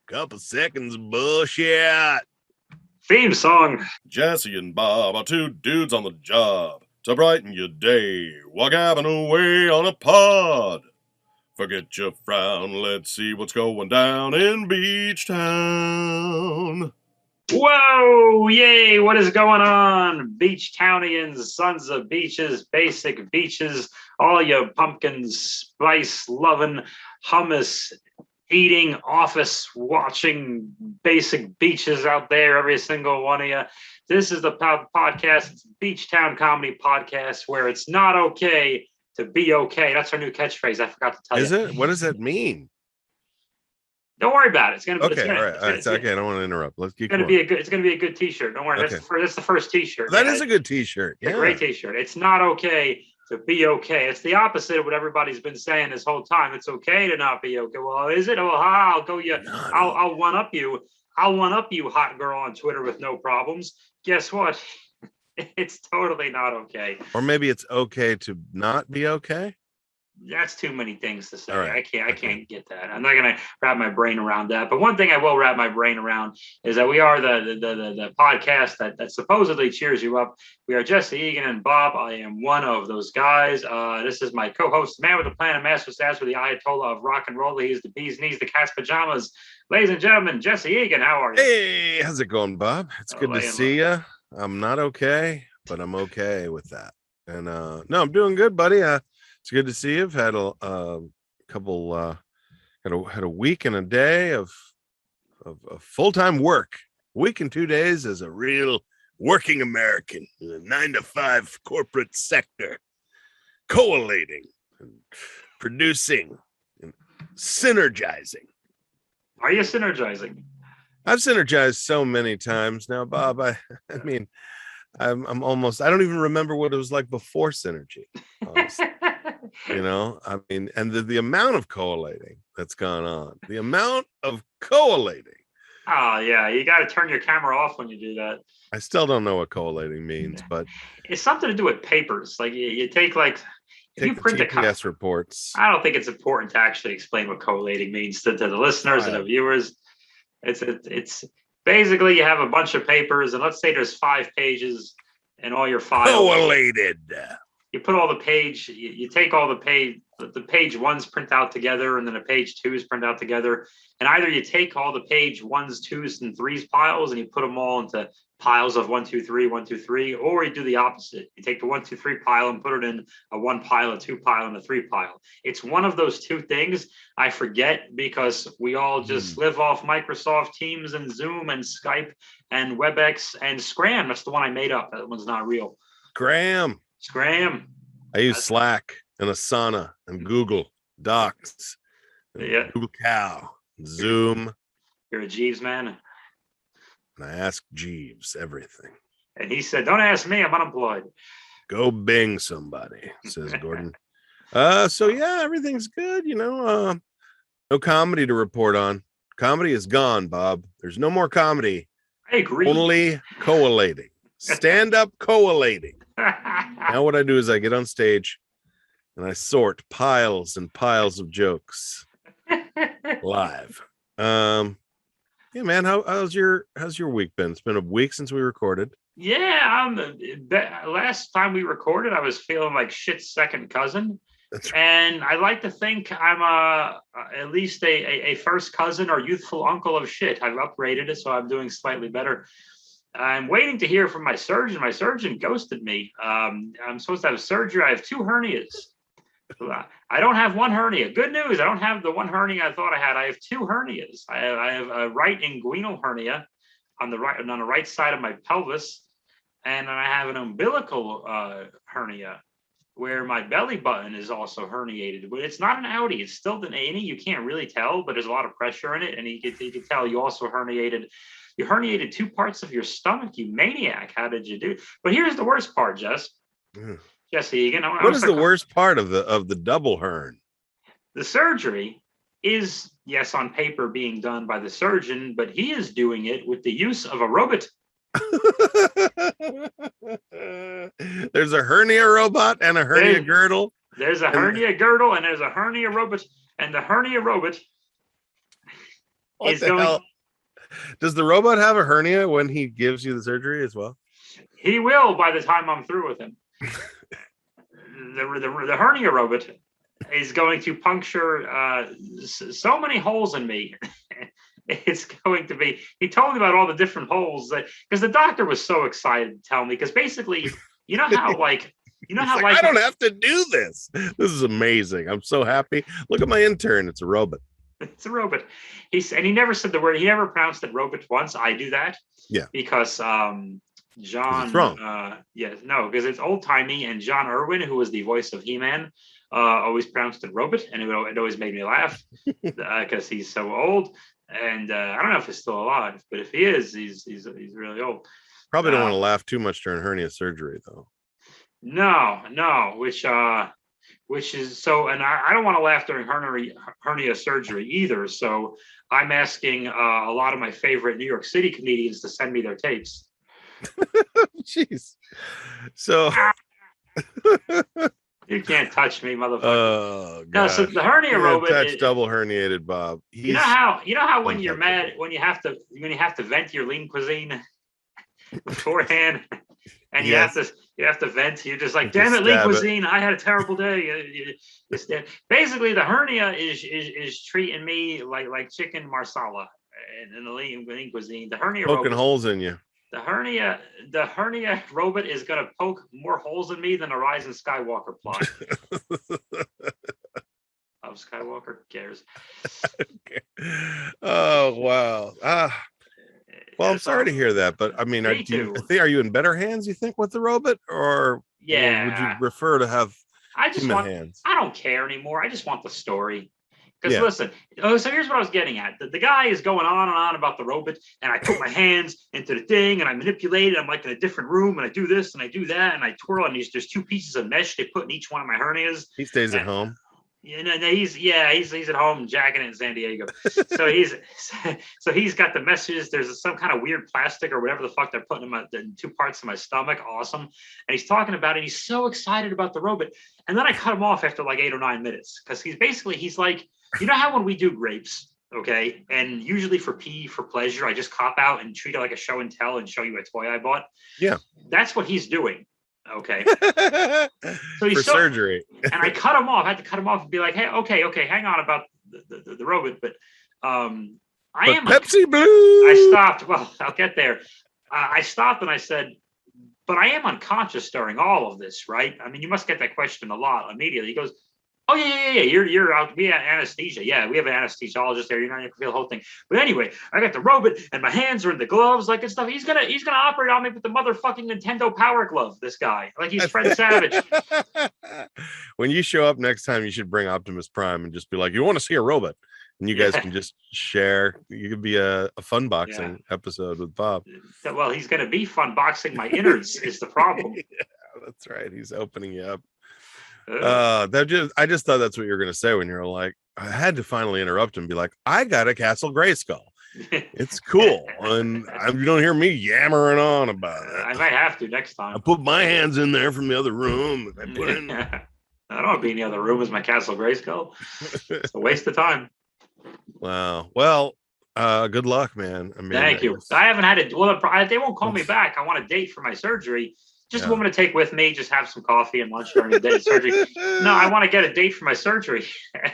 Couple seconds of bullshit. Theme song. Jesse and Bob are two dudes on the job to brighten your day while gabbing away on a pod. Forget your frown, let's see what's going down in Beachtown. Whoa, yay, what is going on? Beachtownians, sons of beaches, basic beaches, all your pumpkin spice loving, hummus eating, office watching, basic beaches out there, every single one of you. This is the podcast, it's Beachtown Comedy Podcast, where it's not okay to be okay. That's our new catchphrase. I forgot to tell you. Is it? What does that mean? Don't worry about it. It's gonna be okay. All right. It's okay. I don't want to interrupt. Let's keep. It's gonna be a good. It's gonna be a good T-shirt. Don't worry. Okay. That's the first T-shirt. That is a good T-shirt. Yeah. A great T-shirt. It's not okay to be okay. It's the opposite of what everybody's been saying this whole time. It's okay to not be okay. Well, is it? Well, I'll go you. I'll one up you. I'll one up you, hot girl on Twitter with no problems. Guess what? It's totally not okay. Or maybe it's okay to not be okay. That's too many things to say. Right. I can't get that. I'm not gonna wrap my brain around that. But one thing I will wrap my brain around is that we are the podcast that supposedly cheers you up. We are Jesse Egan and Bob. I am one of those guys. This is my co-host, the man with the plan, and master stats with the Ayatollah of rock and roll. He's the bee's knees, the cat's pajamas. Ladies and gentlemen, Jesse Egan, how are you? Hey, how's it going, Bob? It's good to see you. I'm not okay, but I'm okay with that. And no, I'm doing good, buddy. It's good to see you. I've had a couple, had a week and a day of full-time work. A week and 2 days as a real working American in a 9-to-5 corporate sector, collating and producing and synergizing. Are you synergizing? I've synergized so many times now, Bob. I mean, I'm almost, I don't even remember what it was like before synergy. You know, I mean, and the amount of collating that's gone on, the amount of collating. Oh, yeah. You got to turn your camera off when you do that. I still don't know what collating means, but it's something to do with papers. Like you take like, if you print the GPS reports. I don't think it's important to actually explain what collating means to the listeners and the viewers. It's basically you have a bunch of papers, and let's say there's 5 pages in all your files. Collated. You put all the page, you take all the page ones print out together, and then the page twos print out together. And either you take all the page 1s, 2s, and 3s piles and you put them all into piles of 1, 2, 3, 1, 2, 3, or you do the opposite. You take the 1, 2, 3 pile and put it in a 1 pile, a 2 pile, and a 3 pile. It's one of those two things. I forget because we all just live off Microsoft Teams and Zoom and Skype and WebEx and Scram. That's the one I made up. That one's not real. Scram. I use Slack and Asana and Google Docs. Yeah. Google Cow, Zoom. You're a Jeeves man. And I ask Jeeves everything. And he said, "Don't ask me, I'm unemployed." Go Bing somebody, says Gordon. So yeah, everything's good, you know. No comedy to report on. Comedy is gone, Bob. There's no more comedy. I agree. Only collating. Stand-up collating. Now what I do is I get on stage and I sort piles and piles of jokes live. Yeah, man, how's your week been? It's been a week since we recorded. Yeah, last time we recorded, I was feeling like shit's second cousin. That's right. And I like to think I'm at least a first cousin or youthful uncle of shit. I've upgraded it, so I'm doing slightly better. I'm waiting to hear from my surgeon. My surgeon ghosted me. I'm supposed to have surgery. I have 2 hernias. I don't have one hernia. Good news. I don't have the one hernia I thought I had. I have 2 hernias. I have a right inguinal hernia on the right side of my pelvis. And I have an umbilical hernia where my belly button is also herniated. But it's not an outie. It's still an innie. You can't really tell, but there's a lot of pressure in it. And you can tell you also herniated. You herniated 2 parts of your stomach, you maniac. How did you do? But here's the worst part, Jesse Egan. What is the worst part of the double hernia? The surgery is, yes, on paper being done by the surgeon, but he is doing it with the use of a robot. There's a hernia robot and a hernia girdle. There's a hernia girdle and there's a hernia robot. And the hernia robot What is the going. hell? Does the robot have a hernia when he gives you the surgery as well? He will by the time I'm through with him. The hernia robot is going to puncture so many holes in me. It's going to be. He told me about all the different holes because the doctor was so excited to tell me. Because basically, you know how I don't have to do this. This is amazing. I'm so happy. Look at my intern. It's a robot. It's a robot. He never said the word. He never pronounced it robot once. I do that. Yeah. Because John. It's wrong. Because it's old timey, and John Irwin, who was the voice of He-Man, always pronounced it robot, and it always made me laugh because he's so old. And I don't know if he's still alive, but if he is, he's really old. Probably don't want to laugh too much during hernia surgery, though. No, which is so, and I don't want to laugh during hernia surgery either. So I'm asking a lot of my favorite New York City comedians to send me their tapes. Jeez. So you can't touch me, motherfucker. Oh, no, so the hernia robot touch double herniated Bob. You know how when you're mad, when you have to vent your lean cuisine beforehand, and you have to vent. You're just like, damn it, lean cuisine. I had a terrible day. Basically, the hernia is treating me like chicken marsala in the lean cuisine. The hernia poking holes in you. The hernia robot is gonna poke more holes in me than a Rise of Skywalker plot. Of Skywalker cares. Okay. Oh wow. Well, I'm sorry to hear that, but I mean, are you in better hands, you think, with the robot, or would you prefer to have human hands? I don't care anymore. I just want the story. Because listen, so here's what I was getting at. The guy is going on and on about the robot, and I put my hands into the thing, and I manipulate it. I'm like in a different room, and I do this, and I do that, and I twirl, and there's 2 pieces of mesh they put in each one of my hernias. He stays at home. He's at home jacking it in San Diego. So he's got the meshes. There's some kind of weird plastic or whatever the fuck they're putting in 2 parts of my stomach. Awesome. And he's talking about it. He's so excited about the robot. And then I cut him off after like 8 or 9 minutes because he's like, you know how when we do grapes, okay, and usually for pleasure, I just cop out and treat it like a show and tell and show you a toy I bought. Yeah, that's what he's doing. Okay. So he's for surgery. And I cut him off. I had to cut him off and be like, hey, okay, hang on about the robot. But am Pepsi Blue. I stopped. Well, I'll get there. I stopped and I said, but I am unconscious during all of this, right? I mean, you must get that question a lot immediately. He goes, oh yeah. You're out. We have anesthesia. Yeah, we have an anesthesiologist there. You're not gonna feel the whole thing. But anyway, I got the robot and my hands are in the gloves, like and stuff. He's gonna operate on me with the motherfucking Nintendo Power Glove. This guy, like he's Fred Savage. When you show up next time, you should bring Optimus Prime and just be like, "You want to see a robot?" And you guys can just share. You could be a fun boxing episode with Bob. Well, he's gonna be fun boxing my innards is the problem. Yeah, that's right. He's opening you up. I just thought that's what you were gonna say when you were like, I had to finally interrupt and be like, I got a Castle Grayskull. It's cool, and you don't hear me yammering on about it. I might have to next time. I put my hands in there from the other room. I put in. I don't want to be in the other room as my Castle Grayskull. It's a waste of time. Wow. Well, good luck, man. I mean, thank you. I haven't had it. Well, they won't call me back. I want a date for my surgery. Just a woman to take with me, just have some coffee and lunch during the day of surgery. No, I want to get a date for my surgery.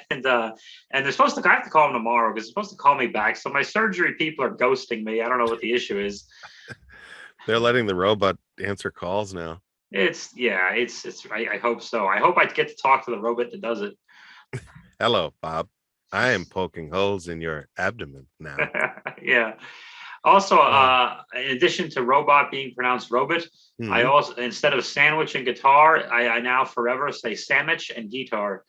And they're supposed to, I have to call them tomorrow because they're supposed to call me back. So my surgery people are ghosting me. I don't know what the issue is. They're letting the robot answer calls now. I hope so. I hope I get to talk to the robot that does it. Hello, Bob. I am poking holes in your abdomen now. Yeah. Also, in addition to robot being pronounced robot, I also, instead of sandwich and guitar, I now forever say sandwich and guitar.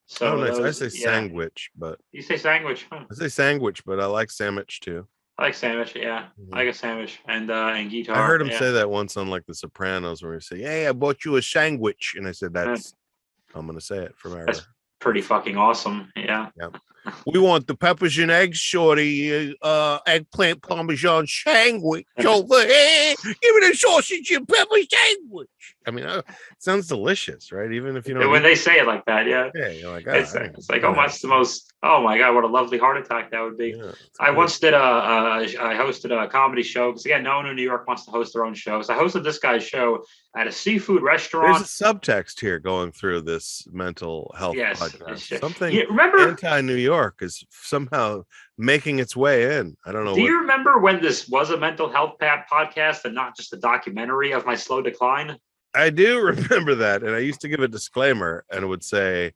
So nice. I say sandwich, but you say sandwich. Huh? I say sandwich, but I like sandwich too. I like sandwich. Yeah, I like a sandwich and guitar. I heard him say that once on like The Sopranos, where he said, "Hey, I bought you a sandwich," and I said, "I'm gonna say it forever." That's pretty fucking awesome. Yeah. Yep. We want the peppers and eggs, shorty. Eggplant parmesan sandwich over here. Give me the sausage and pepper sandwich. I mean, it sounds delicious, right? Even if you don't. When they say it like that, yeah. Yeah, you're like, it's like, oh, that's the most. Oh my god, what a lovely heart attack that would be. Yeah, I once did I hosted a comedy show because again, no one in New York wants to host their own shows. I hosted this guy's show at a seafood restaurant. There's a subtext here going through this mental health podcast. Something anti-New York is somehow making its way in. I don't know. Do you remember when this was a mental health podcast and not just a documentary of my slow decline? I do remember that, and I used to give a disclaimer and it would say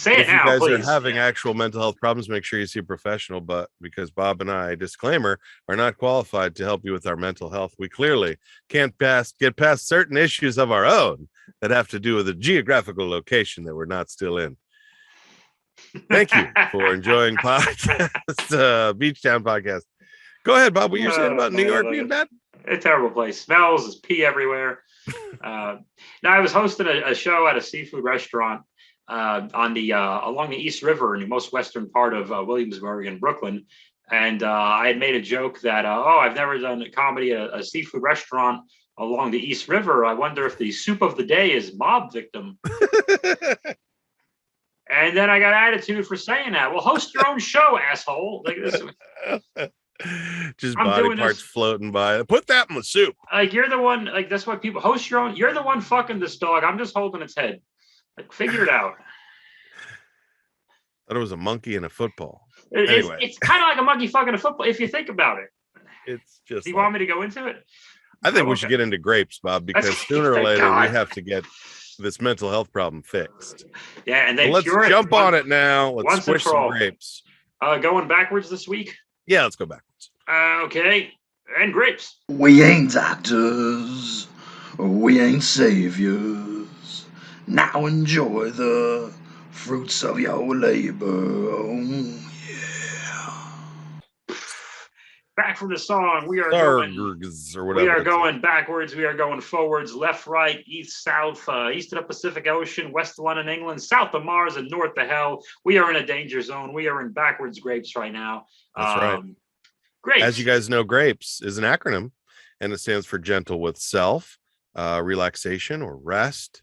it now, you guys please. are having actual mental health problems, make sure you see a professional. But because Bob and I, disclaimer, are not qualified to help you with our mental health, we clearly can't get past certain issues of our own that have to do with a geographical location that we're not still in. Thank you for enjoying podcast, Beachtown podcast. Go ahead, Bob. What you're saying about New York being bad? A terrible place. Smells, there's pee everywhere. Now I was hosting a show at a seafood restaurant on the along the East River in the most western part of Williamsburg in Brooklyn, and I had made a joke that I've never done a comedy at a seafood restaurant along the East River. I wonder if the soup of the day is mob victim. And then I got attitude for saying that. Well, host your own show, asshole. Like this. Just body parts floating by. Put that in the soup. Like, you're the one. Like, that's what people host your own. You're the one fucking this dog. I'm just holding its head. Like, figure it out. Thought it was a monkey in a football. Anyway. It's kind of like a monkey fucking a football if you think about it. It's just. Do you want me to go into it? I think we should get into grapes, Bob, because sooner or later we have to get this mental health problem fixed. Yeah, and then let's jump on it now. Let's squish some grapes. Going backwards this week? Yeah, let's go backwards. Okay, and grapes. We ain't doctors, we ain't saviors. Now enjoy the fruits of your labor. Oh, yeah. Back from the song, we are going backwards, we are going forwards, left, right, east, south, east of the Pacific Ocean, west of London, England, south of Mars, and north of hell. We are in a danger zone. We are in backwards grapes right now. That's right. Grapes. As you guys know, GRAPES is an acronym, and it stands for gentle with self, relaxation or rest,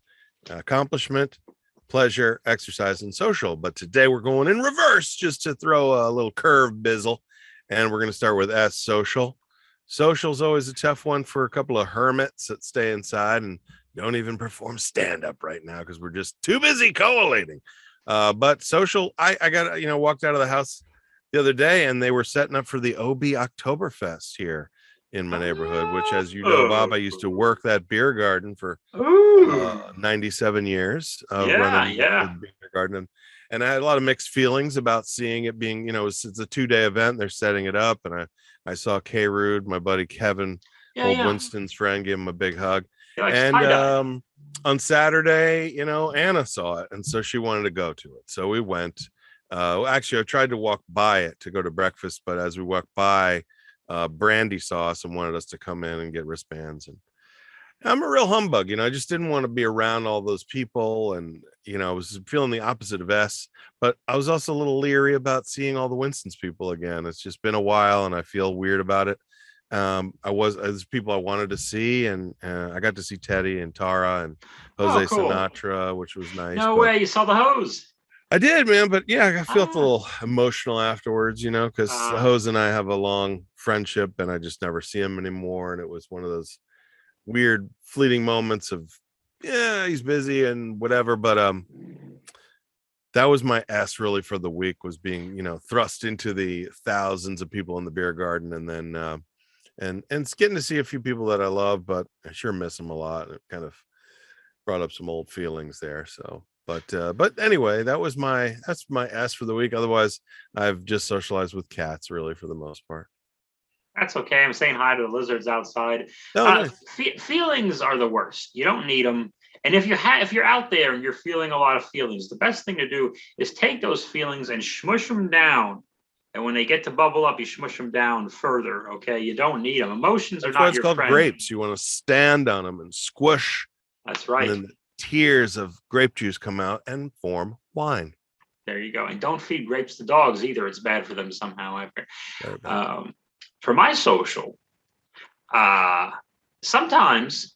accomplishment, pleasure, exercise, and social. But today we're going in reverse just to throw a little curve bizzle. And we're going to start with S, social. Social is always a tough one for a couple of hermits that stay inside and don't even perform stand-up right now because we're just too busy collating. But social, I got, walked out of the house the other day and they were setting up for the OB Oktoberfest here in my neighborhood, which, as you know, Bob, I used to work that beer garden for 97 years. Running the beer garden. And I had a lot of mixed feelings about seeing it being, it's a 2-day event. They're setting it up. And I saw K. Rude, my buddy Kevin, Winston's friend, give him a big hug. And on Saturday, Anna saw it. And so she wanted to go to it. So we went. Actually, I tried to walk by it to go to breakfast. But as we walked by, Brandy saw us and wanted us to come in and get wristbands. And I'm a real humbug, I just didn't want to be around all those people. And, I was feeling the opposite of S, but I was also a little leery about seeing all the Winston's people again. It's just been a while and I feel weird about it. There's people I wanted to see, and I got to see Teddy and Tara and Jose Sinatra, which was nice. No way, you saw the hose. I did, man, but yeah, I felt a little emotional afterwards, because Jose and I have a long friendship and I just never see him anymore. And it was one of those weird fleeting moments of he's busy and whatever, but that was my S really for the week, was being thrust into the thousands of people in the beer garden, and then and it's getting to see a few people that I love, but I sure miss them a lot. It kind of brought up some old feelings there. So but anyway, that's my S for the week. Otherwise, I've just socialized with cats really for the most part. That's okay. I'm saying hi to the lizards outside. Nice. Feelings are the worst. You don't need them. And if you're out there and you're feeling a lot of feelings, the best thing to do is take those feelings and smush them down. And when they get to bubble up, you smush them down further. Okay, you don't need them. Emotions are not your friend. That's why it's called grapes. You want to stand on them and squish. That's right. And then the tears of grape juice come out and form wine. There you go. And don't feed grapes to dogs either. It's bad for them somehow. Very bad. For my social, sometimes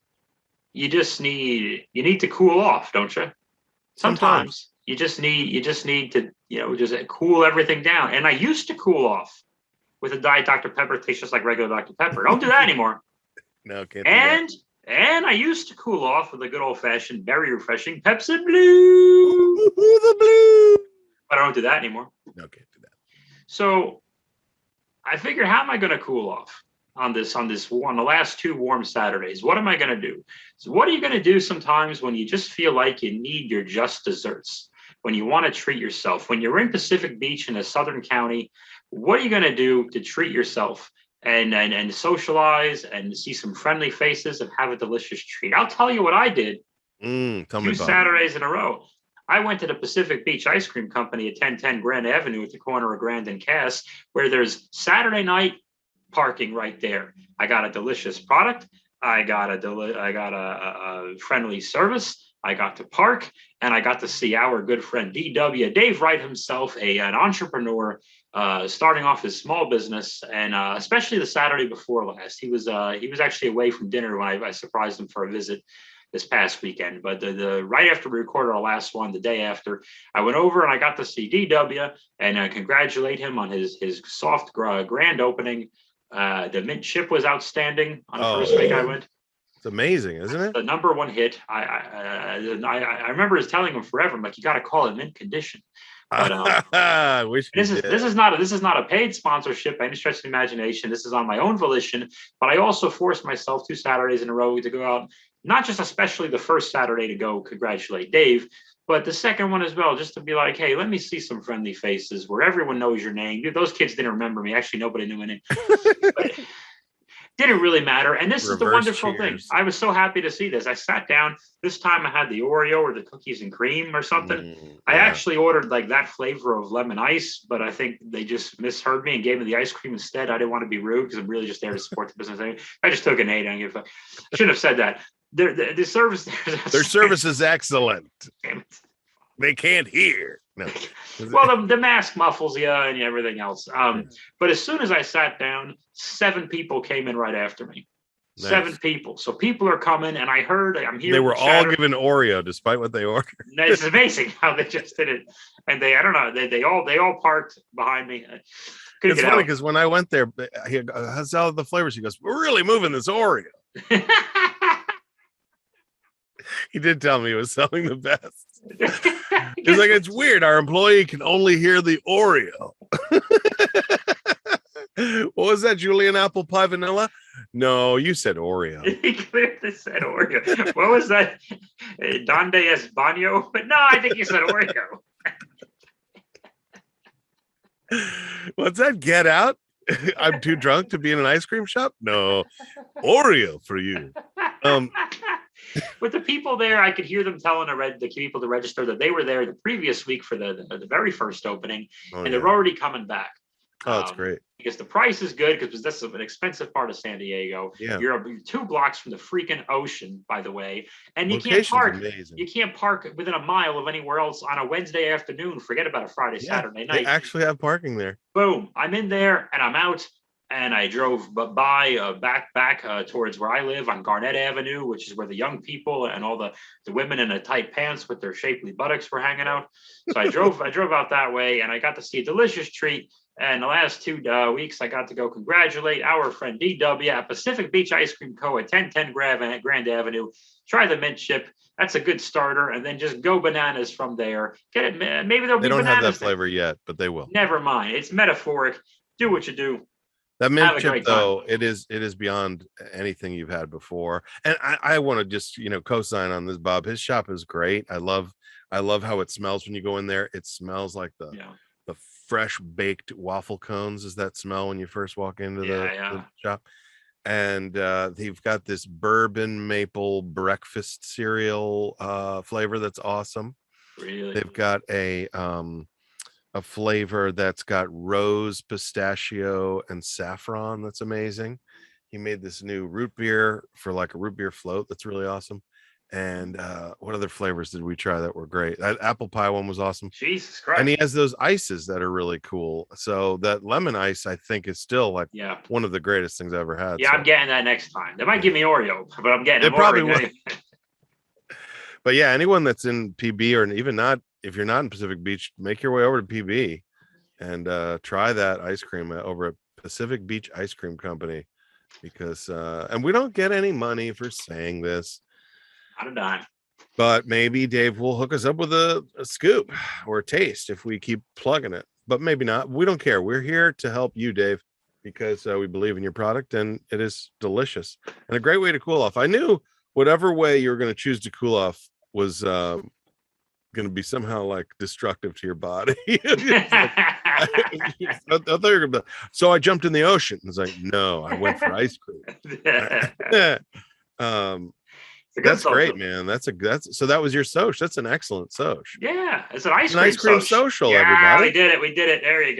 you need to cool off, don't you? Sometimes you just need to, just cool everything down. And I used to cool off with a Diet Dr. Pepper. Tastes just like regular Dr. Pepper. Don't do that anymore. No, can't do that. And I used to cool off with a good old fashioned, very refreshing Pepsi Blue. The blue. But I don't do that anymore. No, can't do that. So I figured, how am I going to cool off on the last 2 warm Saturdays? What am I going to do? So what are you going to do sometimes when you just feel like you need your just desserts? When you want to treat yourself? When you're in Pacific Beach in a southern county, what are you going to do to treat yourself and socialize and see some friendly faces and have a delicious treat? I'll tell you what I did. Tell me about 2 Saturdays in a row. I went to the Pacific Beach Ice Cream Company at 1010 Grand Avenue at the corner of Grand and Cass, where there's Saturday night parking right there. I got a delicious product. I got a friendly service. I got to park, and I got to see our good friend DW, Dave Wright himself, an entrepreneur, starting off his small business, and especially the Saturday before last. He was actually away from dinner when I surprised him for a visit this past weekend. But the right after we recorded our last one, the day after, I went over and I got to see DW and congratulate him on his soft grand opening. The mint chip was outstanding on the first week I went. It's amazing, isn't it? The number 1 hit. I remember telling him forever, I'm like, you got to call it mint condition. But this is not a paid sponsorship by any stretch of the imagination. This is on my own volition. But I also forced myself 2 Saturdays in a row to go out, not just especially the first Saturday to go congratulate Dave, but the second one as well, just to be like, hey, let me see some friendly faces where everyone knows your name. Dude, those kids didn't remember me. Actually, nobody knew my name. But didn't really matter. And this is the wonderful thing. I was so happy to see this. I sat down. This time I had the Oreo or the cookies and cream or something. I actually ordered like that flavor of lemon ice, but I think they just misheard me and gave me the ice cream instead. I didn't want to be rude because I'm really just there to support the business. I just took an 8. I shouldn't have said that. The service their service is excellent. Damn it. They can't hear. No. Well, the mask muffles you and everything else. But as soon as I sat down, 7 people came in right after me. Nice. 7 people. So people are coming, and I'm here. They were all given Oreo, despite what they ordered. It's amazing how they just did it. And I don't know, they all parked behind me. It's funny because when I went there, how's all the flavors? He goes, we're really moving this Oreo. He did tell me he was selling the best. He's like, it's weird. Our employee can only hear the Oreo. What was that? Julian apple pie vanilla? No, you said Oreo. He clearly said Oreo. What was that? Donde es baño? But no, I think you said Oreo. What's that? Get out? I'm too drunk to be in an ice cream shop? No. Oreo for you. With the people there, I could hear them telling the people to register that they were there the previous week for the very first opening, and they're already coming back. Oh, that's great. Because the price is good, because this is an expensive part of San Diego. Yeah. You're 2 blocks from the freaking ocean, by the way, and you Location's can't park. Amazing. You can't park within a mile of anywhere else on a Wednesday afternoon. Forget about a Friday, Saturday night. They actually have parking there. Boom! I'm in there, and I'm out. And I drove by back towards where I live on Garnett Avenue, which is where the young people and all the women in the tight pants with their shapely buttocks were hanging out. So I drove out that way, and I got to see a delicious treat. And the last 2 weeks, I got to go congratulate our friend DW at Pacific Beach Ice Cream Co. at 1010 Grand Avenue. Try the mint chip. That's a good starter, and then just go bananas from there. Get it? Maybe there'll be bananas. They don't have that flavor yet, but they will. Never mind. It's metaphoric. Do what you do. That mint chip, though, it is beyond anything you've had before. And I want to just, co-sign on this, Bob. His shop is great. I love how it smells when you go in there. It smells like the fresh baked waffle cones. Is that smell when you first walk into the shop? And they've got this bourbon maple breakfast cereal flavor that's awesome. Really? They've got a flavor that's got rose, pistachio, and saffron. That's amazing. He made this new root beer for like a root beer float. That's really awesome. And what other flavors did we try that were great? That apple pie one was awesome. Jesus Christ. And he has those ices that are really cool. So that lemon ice, I think, is still like one of the greatest things I ever had. Yeah, so. I'm getting that next time. They might give me Oreo, but I'm getting it. Probably will. But yeah, anyone that's in PB or even not, if you're not in Pacific Beach, make your way over to PB and try that ice cream over at Pacific Beach Ice Cream Company, because and we don't get any money for saying this. Not a dime. But maybe Dave will hook us up with a scoop or a taste if we keep plugging it. But maybe not. We don't care. We're here to help you, Dave, because we believe in your product and it is delicious and a great way to cool off. I knew whatever way you were going to choose to cool off was going to be somehow like destructive to your body. I thought you were gonna, so I jumped in the ocean. It's like, no, I went for ice cream. That's great, man. That's so that was your social. That's an excellent social. Yeah, it's an ice cream social. Yeah, everybody. We did it. There you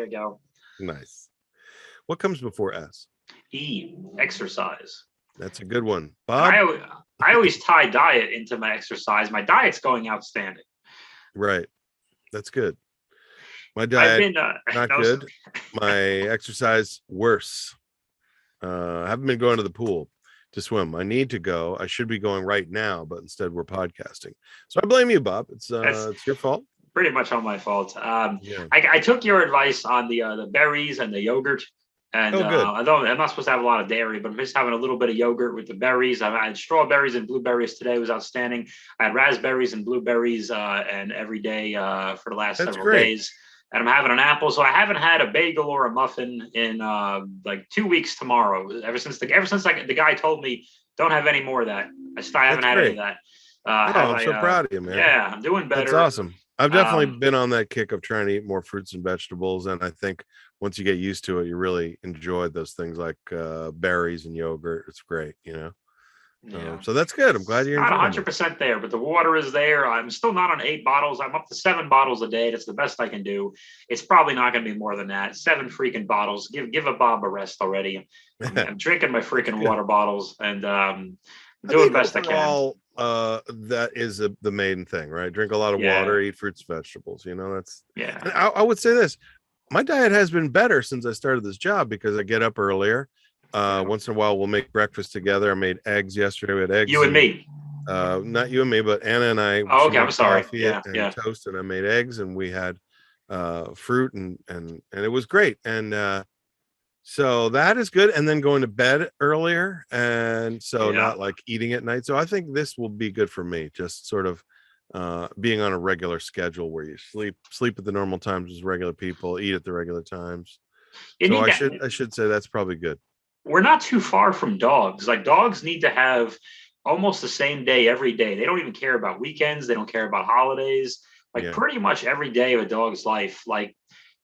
go. Nice. What comes before S? E, exercise. That's a good one, Bob. I always tie diet into my exercise. My diet's going outstanding. Right, that's good. My diet not good. My exercise worse. I haven't been going to the pool to swim. I need to go. I should be going right now, but instead we're podcasting. So I blame you, Bob. It's your fault. Pretty much all my fault. I took your advice on the berries and the yogurt. And I'm not supposed to have a lot of dairy, but I'm just having a little bit of yogurt with the berries. I had strawberries and blueberries today. It was outstanding. I had raspberries and blueberries and every day for the last several days. And I'm having an apple. So I haven't had a bagel or a muffin in like 2 weeks tomorrow. Ever since the guy told me don't have any more of that. I haven't had any of that. I'm so proud of you, man. Yeah, I'm doing better. That's awesome. I've definitely been on that kick of trying to eat more fruits and vegetables. And I think once you get used to it, you really enjoy those things like berries and yogurt. It's great, Yeah. So that's good. I'm glad you're not 100% there, but the water is there. I'm still not on 8 bottles. I'm up to 7 bottles a day. That's the best I can do. It's probably not going to be more than that. 7 freaking bottles. Give a Bob a rest already. I'm drinking my freaking water bottles and doing the best I can. That is the main thing, right? Drink a lot of water, eat fruits, vegetables. That's And I would say this. My diet has been better since I started this job because I get up earlier. Once in a while we'll make breakfast together. I made eggs yesterday. We had eggs. You and me. Not you and me, but Anna and I. Oh, okay, I'm sorry. And toast, and I made eggs, and we had fruit, and it was great. And so that is good. And then going to bed earlier, and so not like eating at night. So I think this will be good for me. Just sort of being on a regular schedule where you sleep at the normal times as regular people, eat at the regular times. So I should say that's probably good. We're not too far from dogs. Like dogs need to have almost the same day every day. They don't even care about weekends. They don't care about holidays. Like pretty much every day of a dog's life. Like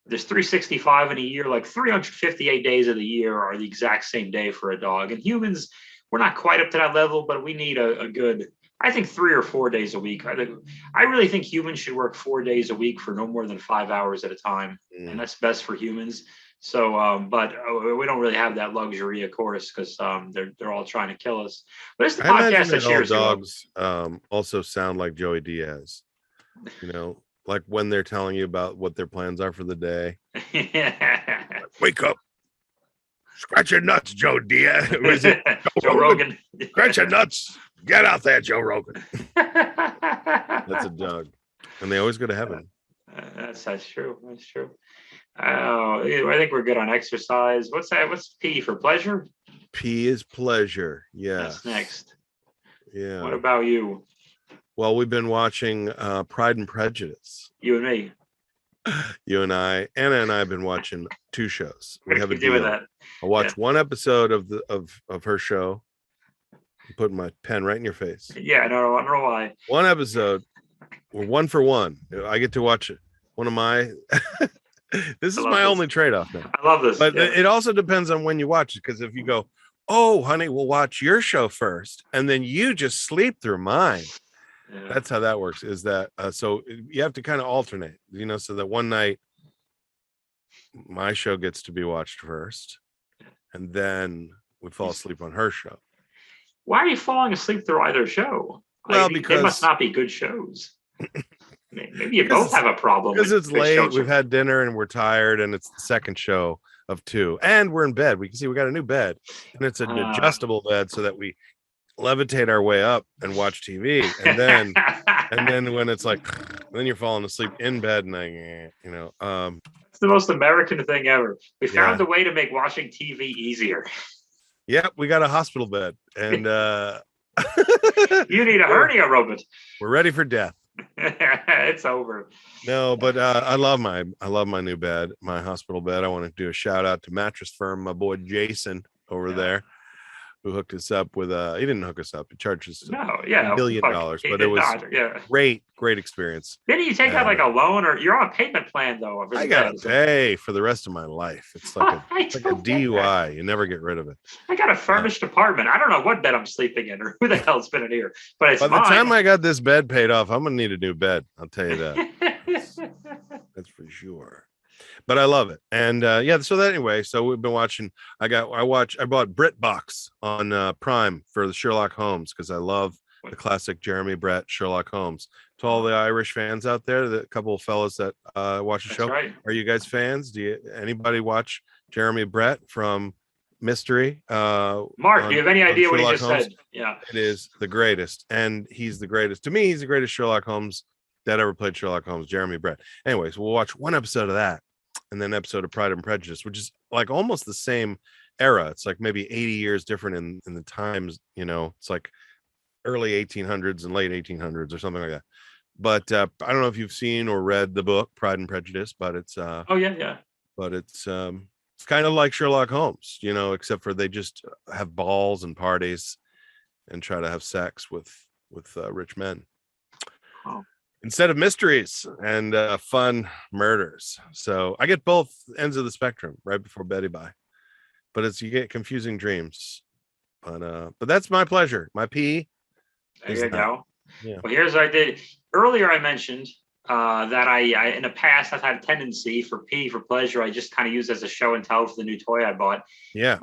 there's 365 in a year. Like 358 days of the year are the exact same day for a dog. And humans, we're not quite up to that level, but we need a good, I think 3 or 4 days a week. I really think humans should work 4 days a week for no more than 5 hours at a time. And that's best for humans. So, but we don't really have that luxury, of course, because they're all trying to kill us. But it's the podcast that cheers dogs also sound like Joey Diaz, like when they're telling you about what their plans are for the day. Like, wake up, scratch your nuts, Joe Diaz. Is it Joe Rogan? Scratch your nuts. Get out there, Joe Rogan. That's a dog, and they always go to heaven. That's true. That's true. Oh, I think we're good on exercise. What's that? What's P for pleasure? P is pleasure. Yeah. That's next. Yeah. What about you? Well, we've been watching Pride and Prejudice. You and me. You and I, Anna and I have been watching 2 shows. We have a deal with that. I watched 1 episode of her show. I'm putting my pen right in your face. Yeah, I don't know why. 1 episode. We're 1 for 1. I get to watch it. One of my this is my only trade-off now. I love this. But it also depends on when you watch it, because if you go, oh honey, we'll watch your show first and then you just sleep through mine. That's how that works. Is that so you have to kind of alternate, so that one night my show gets to be watched first and then we fall asleep on her show. Why are you falling asleep through either show? Well, They must because not be good shows. Maybe you both because have a problem. because with it's good late. shows. We've had dinner and we're tired, and it's the second show of 2, and we're in bed. We can see we got a new bed, and it's an adjustable bed so that we levitate our way up and watch TV, and then when it's like, then you're falling asleep in bed, and it's the most American thing ever. We found Yeah. a way to make watching TV easier. Yeah, we got a hospital bed, and You need a hernia, Robert. we're ready for death. It's over. No, but I love my new bed, my hospital bed. I want to do a shout out to Mattress Firm, my boy Jason over there, who hooked us up with he didn't hook us up, he charged us $1 billion, but it was great experience. Didn't you take out like a loan, or you're on a payment plan though? I gotta pay for the rest of my life. It's like a DUI. You never get rid of it. I got a furnished apartment. I don't know what bed I'm sleeping in or who the hell's been in here, but it's by mine. the time I got this bed paid off, I'm gonna need a new bed. I'll tell you that. That's for sure. But I love it. And so that anyway, so we've been watching. I bought BritBox on Prime for the Sherlock Holmes because I love the classic Jeremy Brett Sherlock Holmes. To all the Irish fans out there, the couple of fellas that watch the show, right. Are you guys fans? Anybody watch Jeremy Brett from Mystery? Mark, do you have any idea what he just said? Yeah, it is the greatest, and he's the greatest. To me, he's the greatest Sherlock Holmes that ever played Sherlock Holmes, Jeremy Brett. Anyways, we'll watch one episode of that, and then an episode of Pride and Prejudice, which is like almost the same era. It's like maybe 80 years different in the times. It's like early 1800s and late 1800s or something like that. But I don't know if you've seen or read the book Pride and Prejudice, but it's but it's kind of like Sherlock Holmes, except for they just have balls and parties and try to have sex with rich men instead of mysteries and fun murders. So I get both ends of the spectrum right before Betty Bye, but you get confusing dreams. But that's my pleasure. My pee. There you go. Yeah. Well, here's what I did earlier. I mentioned that I in the past I've had a tendency for pee for pleasure. I just kind of use as a show and tell for the new toy I bought. Yeah.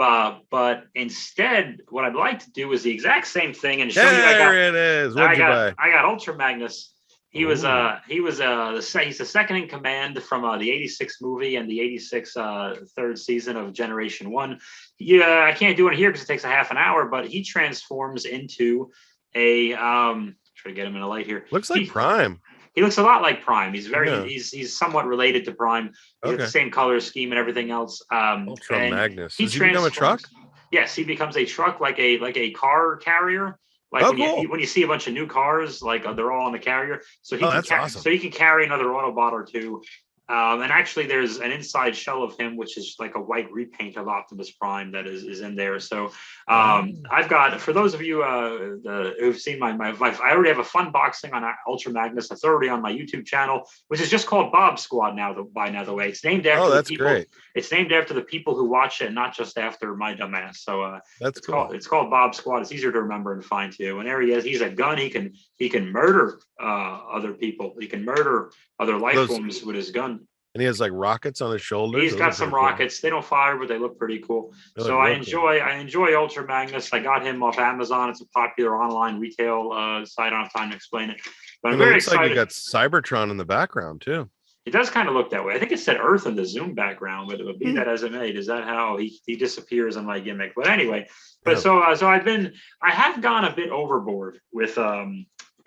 But instead, what I'd like to do is the exact same thing and show you. There it is. What'd you buy? I got Ultra Magnus. He's the second in command from the '86 movie and the '86 third season of Generation 1. Yeah, I can't do it here because it takes a half an hour, but he transforms into a try to get him in a light here. Looks like Prime. He looks a lot like Prime. He's he's somewhat related to Prime. He's got the same color scheme and everything else. Ultra Magnus. Does he become a truck? Yes, he becomes a truck, like a car carrier. Like when you see a bunch of new cars, like they're all on the carrier. So he can carry another Autobot or two. And actually, there's an inside shell of him, which is like a white repaint of Optimus Prime that is in there. So I've got, for those of you who've seen my I already have a fun boxing on Ultra Magnus. It's already on my YouTube channel, which is just called Bob Squad now. The way it's named after the people. Great. It's named after the people who watch it, not just after my dumbass. So that's cool. It's called Bob Squad. It's easier to remember and find too. And there he is. He's a gun. He can murder other people. He can murder other life forms with his gun. And he has like rockets on his shoulders. He's got some rockets. They don't fire, but they look pretty cool. So I enjoy Ultra Magnus. I got him off Amazon. It's a popular online retail site. I don't have time to explain it. But I'm very excited. Like you got Cybertron in the background too. It does kind of look that way. I think it said Earth in the Zoom background, but be that as it may, is that how he disappears on my gimmick? But anyway, so I have gone a bit overboard with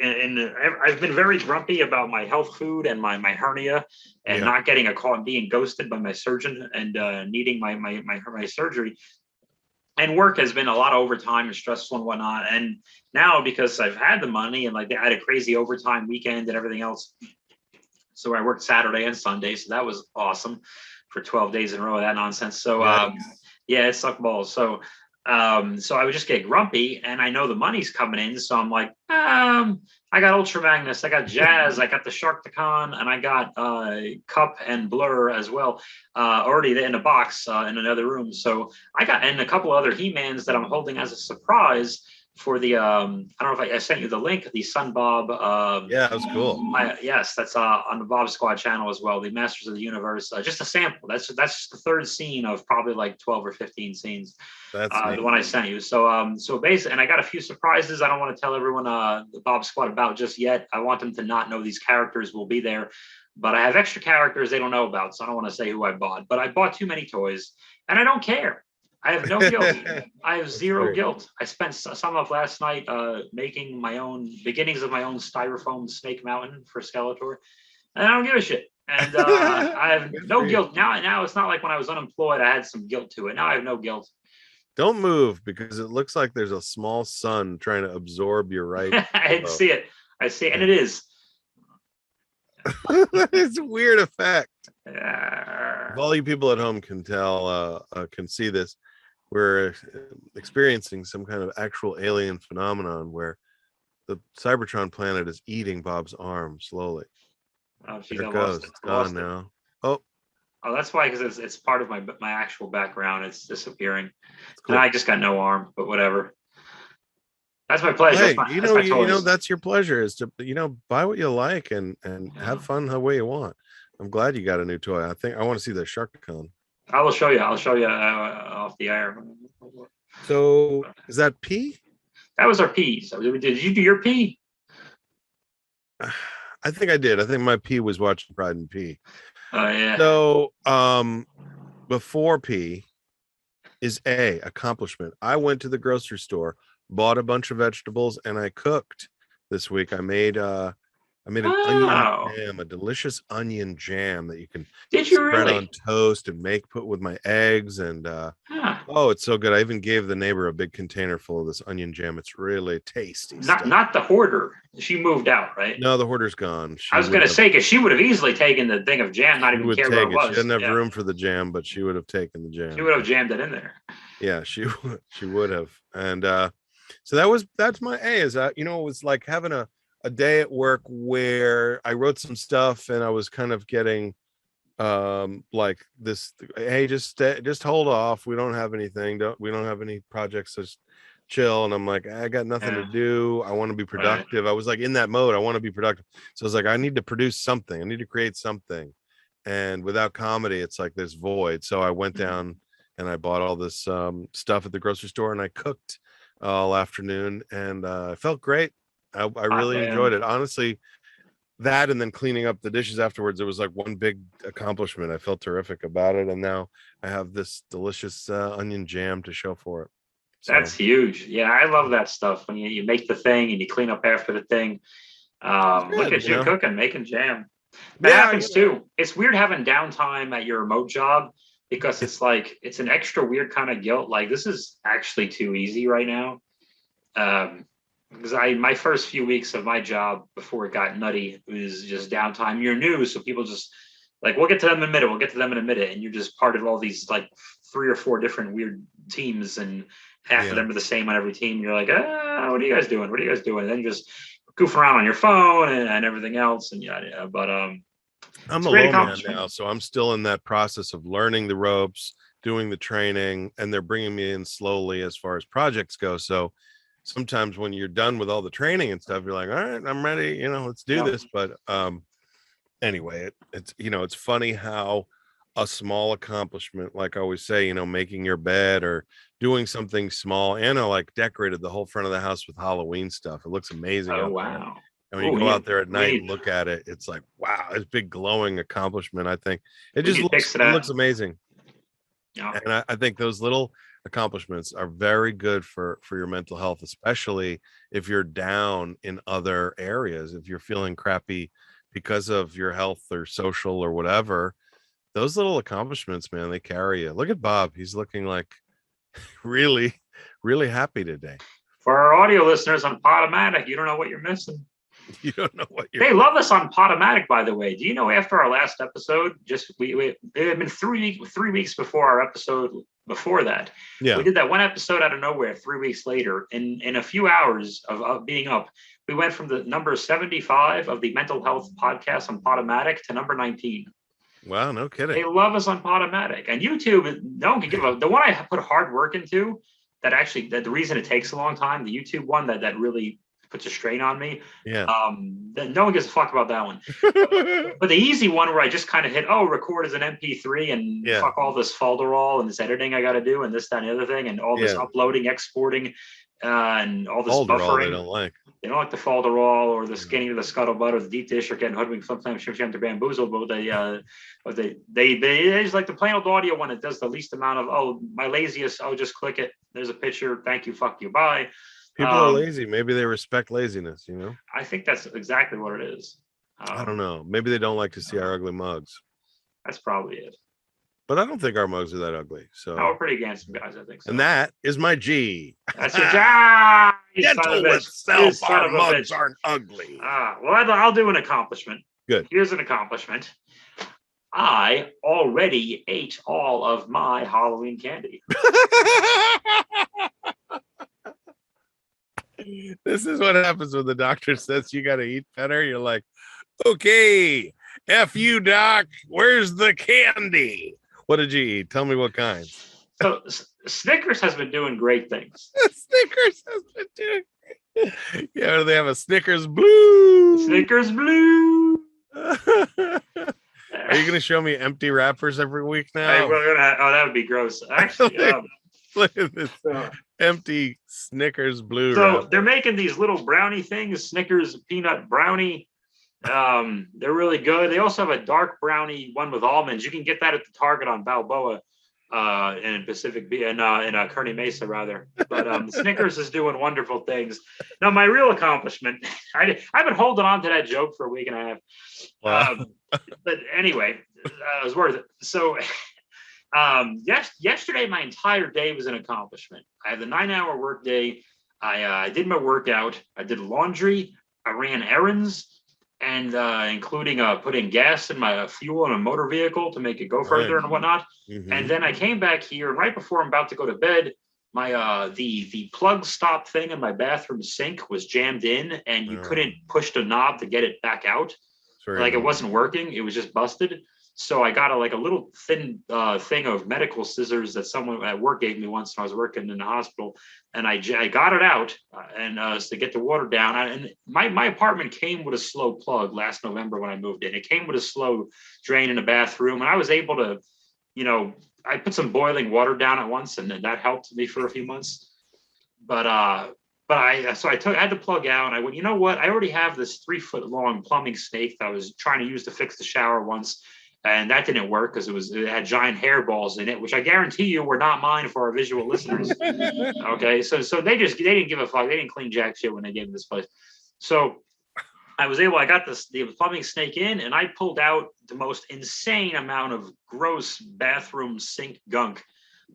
and I've been very grumpy about my health food and my hernia and not getting a call and being ghosted by my surgeon and needing my surgery. And work has been a lot of overtime and stressful and whatnot. And now, because I've had the money and like I had a crazy overtime weekend and everything else, so I worked Saturday and Sunday, so that was awesome for 12 days in a row of that nonsense. So it sucked balls. So I would just get grumpy, and I know the money's coming in, so I'm like, I got Ultra Magnus, I got Jazz, I got the Sharktacon, and I got Cup and Blur as well, already in a box in another room. So I got, and a couple other He-Mans that I'm holding as a surprise for the I don't know if I sent you the link, the Sun Bob. Yeah, that was cool. Yes, that's on the Bob Squad channel as well. The Masters of the Universe, just a sample. That's the third scene of probably like 12 or 15 scenes. That's the one I sent you. So basically, and I got a few surprises. I don't want to tell everyone the Bob Squad about just yet. I want them to not know these characters will be there. But I have extra characters they don't know about, so I don't want to say who I bought. But I bought too many toys, and I don't care. I have no guilt. I have zero guilt. I spent some of last night making my own beginnings of my own styrofoam snake mountain for Skeletor, and I don't give a shit. And I have no guilt now. It's not like when I was unemployed, I had some guilt to it. Now I have no guilt. Don't move because it looks like there's a small sun trying to absorb your right. I see it. I see it, and it is. It's a weird effect. If all you people at home can tell, can see this, we're experiencing some kind of actual alien phenomenon where the Cybertron planet is eating Bob's arm slowly. Oh, there it goes. It's gone now. Oh, that's why, because it's part of my actual background. It's disappearing. Cool. And I just got no arm, but whatever. That's my pleasure. Hey, you know, that's your pleasure is to, buy what you like and have fun the way you want. I'm glad you got a new toy. I think I want to see the Sharkicon. I will show you. I'll show you off the air. So is that P? That was our P. So did you do your P? I think I did. I think my P was watching Pride and P. Oh yeah. So before P is A, accomplishment. I went to the grocery store, bought a bunch of vegetables, and I cooked this week. I made an onion jam, a delicious onion jam that you can spread on toast and put with my eggs. And oh, it's so good. I even gave the neighbor a big container full of this onion jam. It's really tasty. Not the hoarder. She moved out, right? No, the hoarder's gone. I was going to say, because she would have easily taken the thing of jam, not even care where it was. She didn't have room for the jam, but she would have taken the jam. She would have jammed it in there. Yeah, she would have. And so that's my A. Is it was like having a day at work where I wrote some stuff and I was kind of getting like this, hey, just hold off. We don't have anything. We don't have any projects. Just chill. And I'm like, I got nothing to do. I want to be productive. Right. I was like in that mode. I want to be productive. So I was like, I need to produce something. I need to create something. And without comedy, it's like this void. So I went down and I bought all this stuff at the grocery store and I cooked all afternoon and I felt great. I really enjoyed it. Honestly, that and then cleaning up the dishes afterwards, it was like one big accomplishment. I felt terrific about it. And now I have this delicious onion jam to show for it. So. That's huge. Yeah, I love that stuff. When you make the thing and you clean up after the thing. Look at you cooking, making jam. That happens too. It's weird having downtime at your remote job because it's like, it's an extra weird kind of guilt. Like, this is actually too easy right now. Because my first few weeks of my job before it got nutty, it was just downtime. You're new, so people just like, we'll get to them in a minute. We'll get to them in a minute. And you're just part of all these like 3 or 4 different weird teams, and half of them are the same on every team. You're like, what are you guys doing? What are you guys doing? And then you just goof around on your phone and everything else. And yeah. But I'm a low man now, so I'm still in that process of learning the ropes, doing the training, and they're bringing me in slowly as far as projects go. So sometimes when you're done with all the training and stuff, you're like, all right, I'm ready, let's do this. But anyway, it's funny how a small accomplishment, like I always say, making your bed or doing something small. Anna like decorated the whole front of the house with Halloween stuff. It looks amazing. Oh wow. And when you go out there at night and look at it, it's like, wow, it's a big glowing accomplishment. I think it just looks amazing. Yeah. And I think those little accomplishments are very good for your mental health, especially if you're down in other areas. If you're feeling crappy because of your health or social or whatever, those little accomplishments, man, they carry you. Look at Bob. He's looking like really, really happy today. For our audio listeners on Podomatic, you don't know what you're missing. You don't know what you're They love us on Podomatic, by the way. Do you know after our last episode, it had been 3 weeks before our episode before that. Yeah. We did that one episode out of nowhere 3 weeks later. In a few hours of being up, we went from the number 75 of the mental health podcast on Podomatic to number 19. Wow, no kidding. They love us on Podomatic. And YouTube, no one can give up. The one I put hard work into, actually that the reason it takes a long time, the YouTube one that really puts a strain on me. Yeah. That no one gives a fuck about that one. But the easy one where I just kind of hit, record as an MP3 and fuck all this folderol and this editing I got to do and this, that, and the other thing and all this uploading, exporting, and all this buffering. They don't like. They don't like the folderol or the skinny or the scuttlebutt or the deep dish or getting hoodwinked sometimes to bamboozled, but they just like the plain old audio one. It does the least amount of my laziest. Just click it. There's a picture. Thank you. Fuck you. Bye. People are lazy. Maybe they respect laziness. I think that's exactly what it is. I don't know. Maybe they don't like to see our ugly mugs. That's probably it. But I don't think our mugs are that ugly. So we're pretty handsome guys, I think so. And that is my G. That's your job. Gentle with self. Our mugs aren't ugly. Well, I'll do an accomplishment. Good. Here's an accomplishment. I already ate all of my Halloween candy. This is what happens when the doctor says you got to eat better. You're like, okay, F you, doc. Where's the candy? What did you eat? Tell me what kind. So Snickers has been doing great things. Snickers has been doing great. Yeah, they have a Snickers Blue. Snickers Blue. Are you going to show me empty wrappers every week now? Hey, that would be gross. Actually, look at this empty Snickers Blue. So wrapper. They're making these little brownie things, Snickers peanut brownie. They're really good. They also have a dark brownie one with almonds. You can get that at the Target on Balboa in Pacific in Kearney Mesa rather. But Snickers is doing wonderful things. Now my real accomplishment, I've been holding on to that joke for a week and a half. Wow. But anyway, it was worth it. So yesterday my entire day was an accomplishment. I had the 9-hour work day. I did my workout. I did laundry. I ran errands. And including putting gas in my fuel in a motor vehicle to make it go further and whatnot. Mm-hmm. And then I came back here, and right before I'm about to go to bed, my the plug stop thing in my bathroom sink was jammed in, and you couldn't push the knob to get it back out. Like it wasn't working; it was just busted. So I got a little thin thing of medical scissors that someone at work gave me once when I was working in the hospital, and I got it out to get the water down. And my apartment came with a slow plug last November when I moved in. It came with a slow drain in the bathroom, and I was able to, I put some boiling water down at once, and that helped me for a few months. But I had the plug out, and I went, you know what? I already have this 3-foot long plumbing snake that I was trying to use to fix the shower once. And that didn't work because it had giant hairballs in it, which I guarantee you were not mine for our visual listeners. Okay, so they didn't give a fuck. They didn't clean jack shit when they gave me this place. So I got the plumbing snake in, and I pulled out the most insane amount of gross bathroom sink gunk.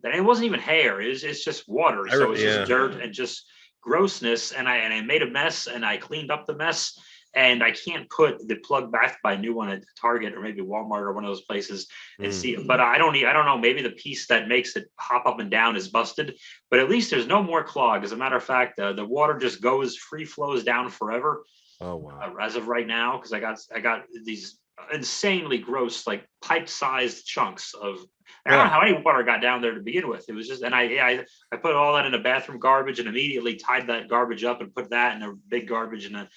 That it wasn't even hair. It's just water. So it's just dirt and just grossness. And I made a mess, and I cleaned up the mess. And I can't put the plug back by new one at Target or maybe Walmart or one of those places and see. But I don't know. Maybe the piece that makes it hop up and down is busted. But at least there's no more clog. As a matter of fact, the water just flows down forever. Oh wow! As of right now, because I got these insanely gross, like pipe-sized chunks of. I don't know how any water got down there to begin with. It was just, and I put all that in the bathroom garbage and immediately tied that garbage up and put that in a big garbage and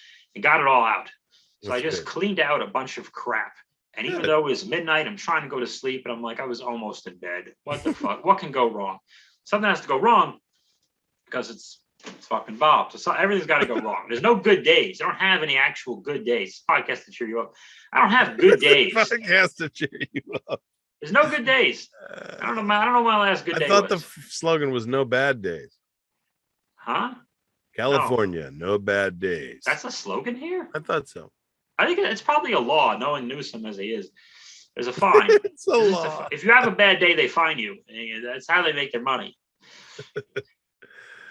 got it all out. So I just cleaned out a bunch of crap. And even though it was midnight, I'm trying to go to sleep, and I'm like, I was almost in bed. What the fuck? What can go wrong? Something has to go wrong because it's fucking Bob. So everything's got to go wrong. There's no good days. I don't have any actual good days. Podcast to cheer you up. I don't have good days. Podcast to cheer you up. There's no good days. I don't know my last good day. I thought the slogan was "No bad days." Huh? California, no bad days. That's a slogan here? I thought so. I think it's probably a law, knowing Newsom as he is. There's a fine. It's a law. If you have a bad day, they fine you. That's how they make their money.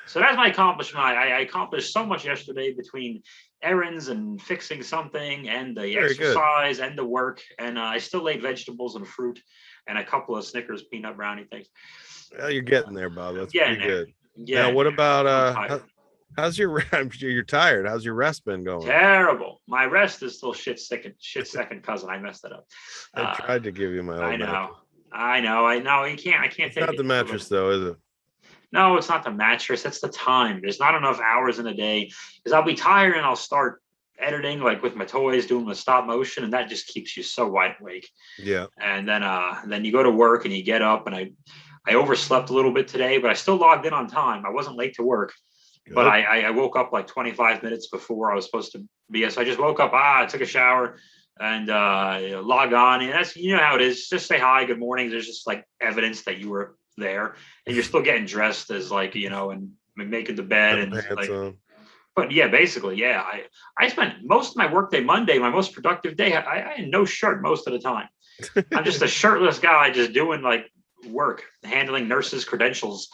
So that's my accomplishment. I accomplished so much yesterday between errands and fixing something and the exercise and the work. And I still ate vegetables and fruit and a couple of Snickers peanut brownie things. Well, you're getting there, Bob. That's pretty good. Yeah. Now, what about how's your? You're tired. How's your rest been going? Terrible. My rest is still shit second cousin. I messed it up. I tried to give you my old mattress. I know. I can't. I can't take it. Not the mattress though, is it? No, it's not the mattress. That's the time. There's not enough hours in a day because I'll be tired and I'll start editing like with my toys, doing the stop motion, and that just keeps you so wide awake. Yeah. And then you go to work and you get up, and I overslept a little bit today, but I still logged in on time. I wasn't late to work, but I woke up like 25 minutes before I was supposed to be. So I just woke up, I took a shower and log on. And that's, you know how it is. Just say hi, good morning. There's just like evidence that you were there, and you're still getting dressed as like, you know, and making the bed and like, but yeah, basically, yeah. I spent most of my workday Monday, my most productive day. I had no shirt most of the time. I'm just a shirtless guy just doing like work, handling nurses' credentials.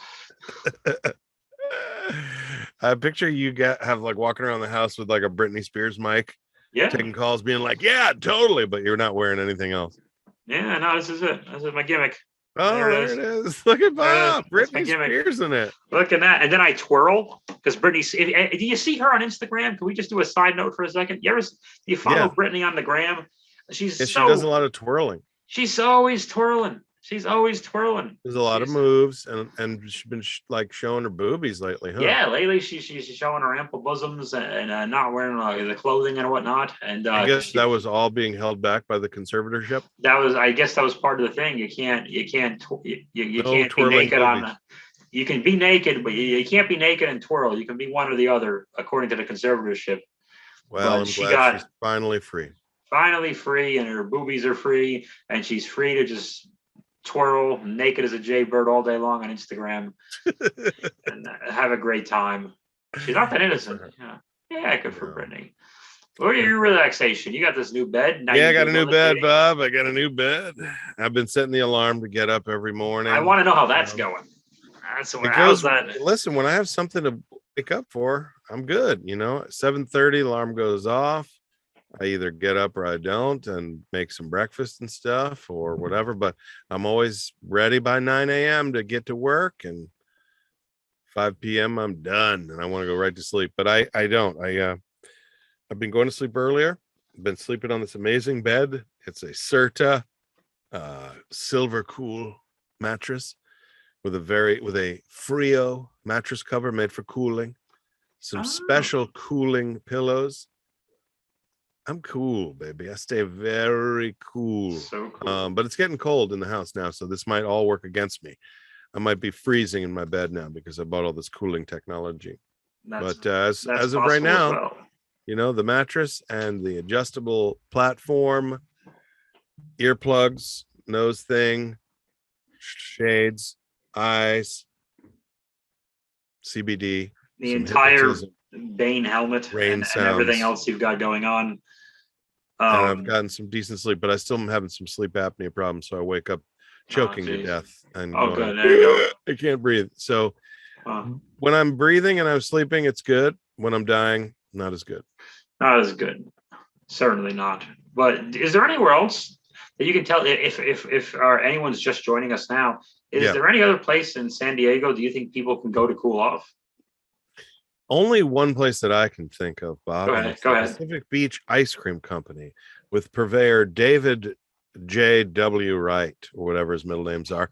I picture you have like walking around the house with like a Britney Spears mic, taking calls, being like, yeah, totally, but you're not wearing anything else. Yeah, no, this is it. This is my gimmick. Oh, there it is. Look at Bob. Britney Spears in it. Look at that. And then I twirl because Britney. Do you see her on Instagram? Can we just do a side note for a second? Do you follow Britney on the gram? She does a lot of twirling. She's always twirling. She's always twirling. There's a lot of moves, and she's been like showing her boobies lately, huh? Yeah, lately she's showing her ample bosoms and not wearing the clothing and whatnot. And I guess that was all being held back by the conservatorship. I guess that was part of the thing. You can't be naked on. You can be naked, but you can't be naked and twirl. You can be one or the other, according to the conservatorship. Well, I'm glad she's finally free. Finally free, and her boobies are free, and she's free to just twirl naked as a jaybird all day long on Instagram and have a great time. She's not that innocent. Yeah, good for Britney. What are your relaxation? You got this new bed. I got a new bed, Bob. I got a new bed. I've been setting the alarm to get up every morning. I want to know how that's going. How's that? Listen, when I have something to wake up for, I'm good. You know, at 7:30, alarm goes off. I either get up or I don't and make some breakfast and stuff or whatever, but I'm always ready by 9 a.m. to get to work, and 5 p.m. I'm done and I want to go right to sleep, but I don't. I've been going to sleep earlier. I've been sleeping on this amazing bed. It's a Serta silver cool mattress with a Frio mattress cover made for cooling, some special cooling pillows. I'm cool, baby. I stay very cool. So cool. But it's getting cold in the house now, so this might all work against me. I might be freezing in my bed now because I bought all this cooling technology. But as of right now, you know, the mattress and the adjustable platform, earplugs, nose thing, shades, eyes, CBD, the entire Bane helmet, and everything else you've got going on. And I've gotten some decent sleep, but I still am having some sleep apnea problems, so I wake up choking to death and good. There you go. I can't breathe. So when I'm breathing and I'm sleeping, it's good. When I'm dying, not as good. Not as good. Certainly not. But is there anywhere else that you can tell if anyone's just joining us now? Is there any other place in San Diego do you think people can go to cool off? Only one place that I can think of, Bob. Go ahead. Pacific Beach Ice Cream Company with purveyor David J.W. Wright, or whatever his middle names are.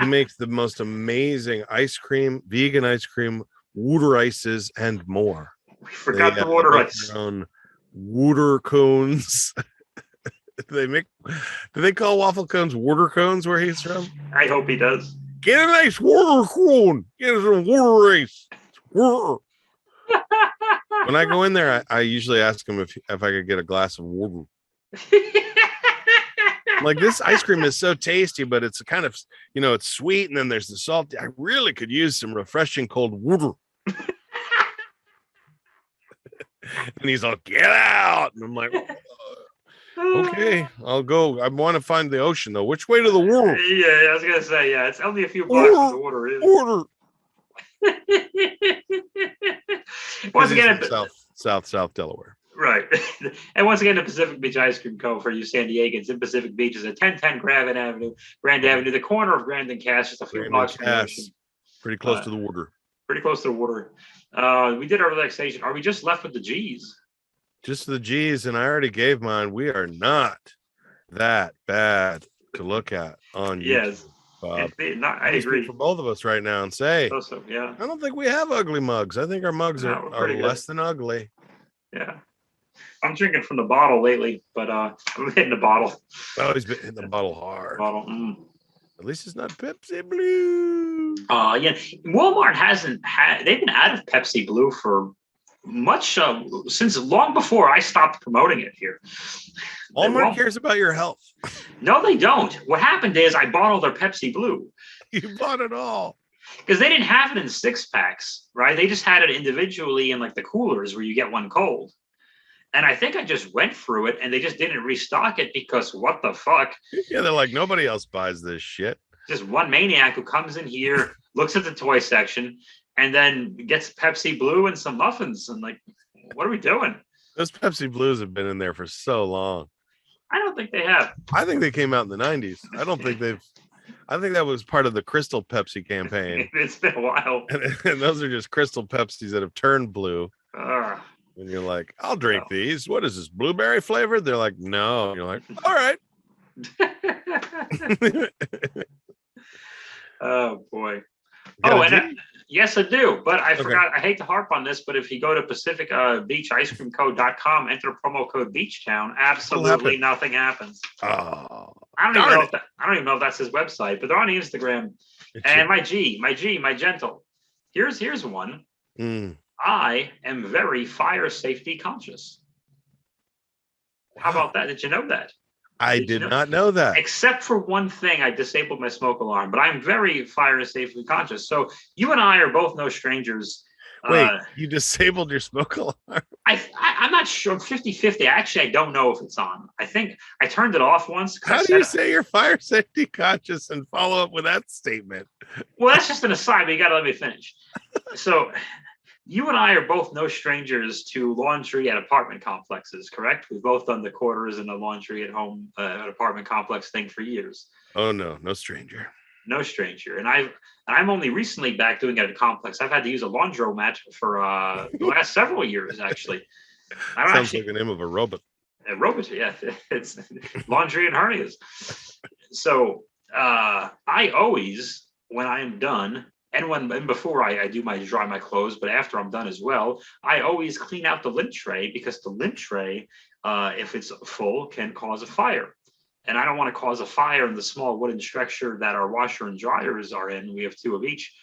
He makes the most amazing ice cream, vegan ice cream, water ices, and more. We forgot the water ice. Their own water cones. Do they call waffle cones water cones where he's from? I hope he does. Get a nice water cone. Get some water ice. Water. When I go in there, I usually ask him if I could get a glass of water. Like, this ice cream is so tasty, but it's kind of, you know, it's sweet, and then there's the salt. I really could use some refreshing cold water. And he's like, get out. And I'm like, okay, I'll go. I want to find the ocean, though. Which way to the water? Yeah, I was going to say, it's only a few blocks to the water is. Water. Once again, South Delaware. Right. And once again, the Pacific Beach Ice Cream Co. for you San Diegans in Pacific Beach is at 1010 Grand Avenue, the corner of Grand and Cass, just a few blocks from the ocean. Pretty close to the water. Pretty close to the water. We did our relaxation. Are we just left with the G's? Just the G's, and I already gave mine. We are not that bad to look at on YouTube. Yes. Bob. I Let me speak agree. for both of us right now and say, Also, yeah. I don't think we have ugly mugs. I think our mugs No, are we're pretty less than ugly. Yeah. I'm drinking from the bottle lately, but I'm hitting the bottle. Oh, he's been hitting the bottle hard. At least it's not Pepsi Blue. Yeah. Walmart they've been out of Pepsi Blue for much since long before I stopped promoting it here. Walmart cares about your health. No, they don't. What happened is I bought all their Pepsi Blue. You bought it all. Because they didn't have it in 6-packs, right? They just had it individually in like the coolers where you get one cold. And I think I just went through it and they just didn't restock it because what the fuck? Yeah, they're like, nobody else buys this shit. Just one maniac who comes in here, looks at the toy section, and then gets Pepsi Blue and some muffins. And like, what are we doing? Those Pepsi Blues have been in there for so long. I don't think they have. I think they came out in the 90s. I think that was part of the Crystal Pepsi campaign. It's been a while. And those are just Crystal Pepsis that have turned blue. And you're like, I'll drink these. What is this, blueberry flavored? They're like, no. And you're like, all right. Oh, boy. Yes, I do. But I forgot. I hate to harp on this, but if you go to Pacific Beach Ice Cream Co.com, enter promo code Beachtown, absolutely nothing happens. Oh, I don't even know if that's his website, but they're on Instagram. And my gentle. Here's one. I am very fire safety conscious. How about that? Did you know that? I did not know that. Except for one thing, I disabled my smoke alarm, but I'm very fire safety conscious. So you and I are both no strangers. Wait, you disabled your smoke alarm? I'm not sure. 50-50. Actually, I don't know if it's on. I think I turned it off once. How do you say you're fire safety conscious and follow up with that statement? Well, that's just an aside, but you got to let me finish. So you and I are both no strangers to laundry at apartment complexes, correct? We've both done the quarters and the laundry at home, an apartment complex thing for years. Oh, no stranger. No stranger. And I'm only recently back doing it at a complex. I've had to use a laundromat for the last several years, actually. Sounds like the name of a robot. A robot, yeah. It's laundry and hernias. So I always, when I'm done, and before I do dry my clothes, but after I'm done as well, I always clean out the lint tray because the lint tray, if it's full, can cause a fire. And I don't want to cause a fire in the small wooden structure that our washer and dryers are in. We have 2 of each.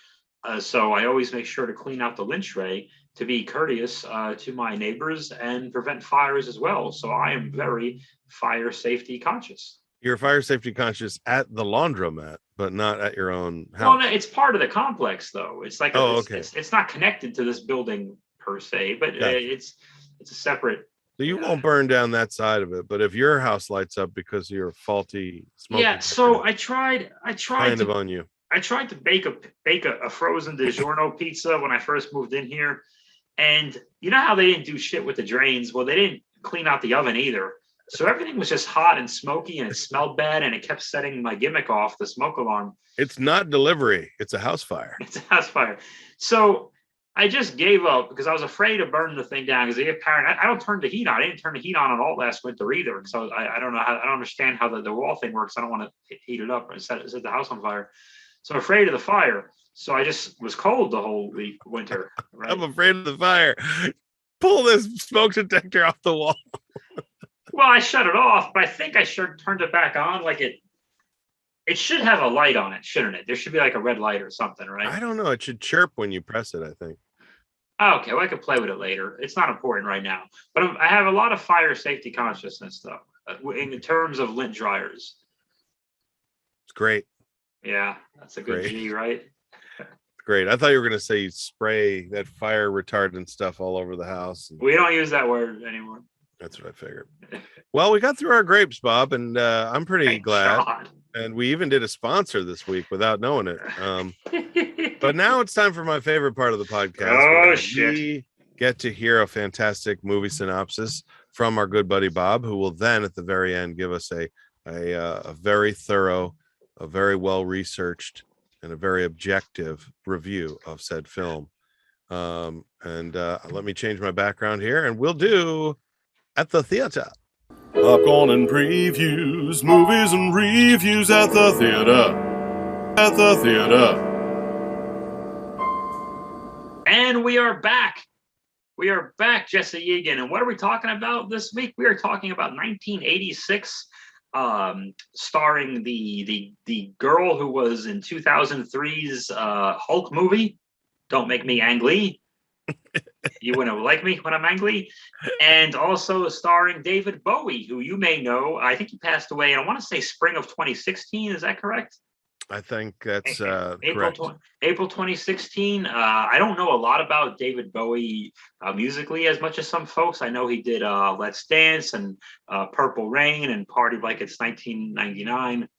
So I always make sure to clean out the lint tray to be courteous to my neighbors and prevent fires as well. So I am very fire safety conscious. You're fire safety conscious at the laundromat, but not at your own house. Well, no, it's part of the complex, though. It's like it's not connected to this building per se, but it's a separate. So you won't burn down that side of it, but if your house lights up because of your faulty smoke, So I tried kind of on you. I tried to bake a frozen DiGiorno pizza when I first moved in here, and you know how they didn't do shit with the drains? Well, they didn't clean out the oven either. So everything was just hot and smoky and it smelled bad and it kept setting my gimmick off, the smoke alarm. It's not delivery. It's a house fire. It's a house fire. So I just gave up because I was afraid of burning the thing down because they get paranoid. I don't turn the heat on. I didn't turn the heat on at all last winter either. So I don't know I don't understand how the wall thing works. I don't want to heat it up and set the house on fire. So I'm afraid of the fire. So I just was cold the whole winter. Right? I'm afraid of the fire. Pull this smoke detector off the wall. Well, I shut it off, but I think I sure turned it back on. Like it should have a light on it, shouldn't it? There should be like a red light or something, right? I don't know. It should chirp when you press it, I think. Oh, okay, well, I could play with it later. It's not important right now. But I have a lot of fire safety consciousness, though, in terms of lint dryers. It's great. Yeah, that's a good G, right? Great. I thought you were going to say you spray that fire retardant stuff all over the house. We don't use that word anymore. That's what I figured. Well, we got through our grapes, Bob, and I'm pretty glad. God. And we even did a sponsor this week without knowing it. But now it's time for my favorite part of the podcast. Oh, shit. We get to hear a fantastic movie synopsis from our good buddy Bob, who will then at the very end give us a very thorough, a very well-researched, and a very objective review of said film. Let me change my background here, and we'll do At the Theater. Popcorn and previews, movies and reviews at the theater. at the theater. And we are back. We are back, Jesse Egan. And what are we talking about this week? We are talking about 1986, starring the girl who was in 2003's Hulk movie, Don't Make Me Angry. You wouldn't like me when I'm angry. And also starring David Bowie, who you may know. I think he passed away, and I want to say spring of 2016. Is that correct? I think that's April correct. April 2016. I don't know a lot about David Bowie musically as much as some folks. I know he did Let's Dance and Purple Rain and Party Like It's 1999.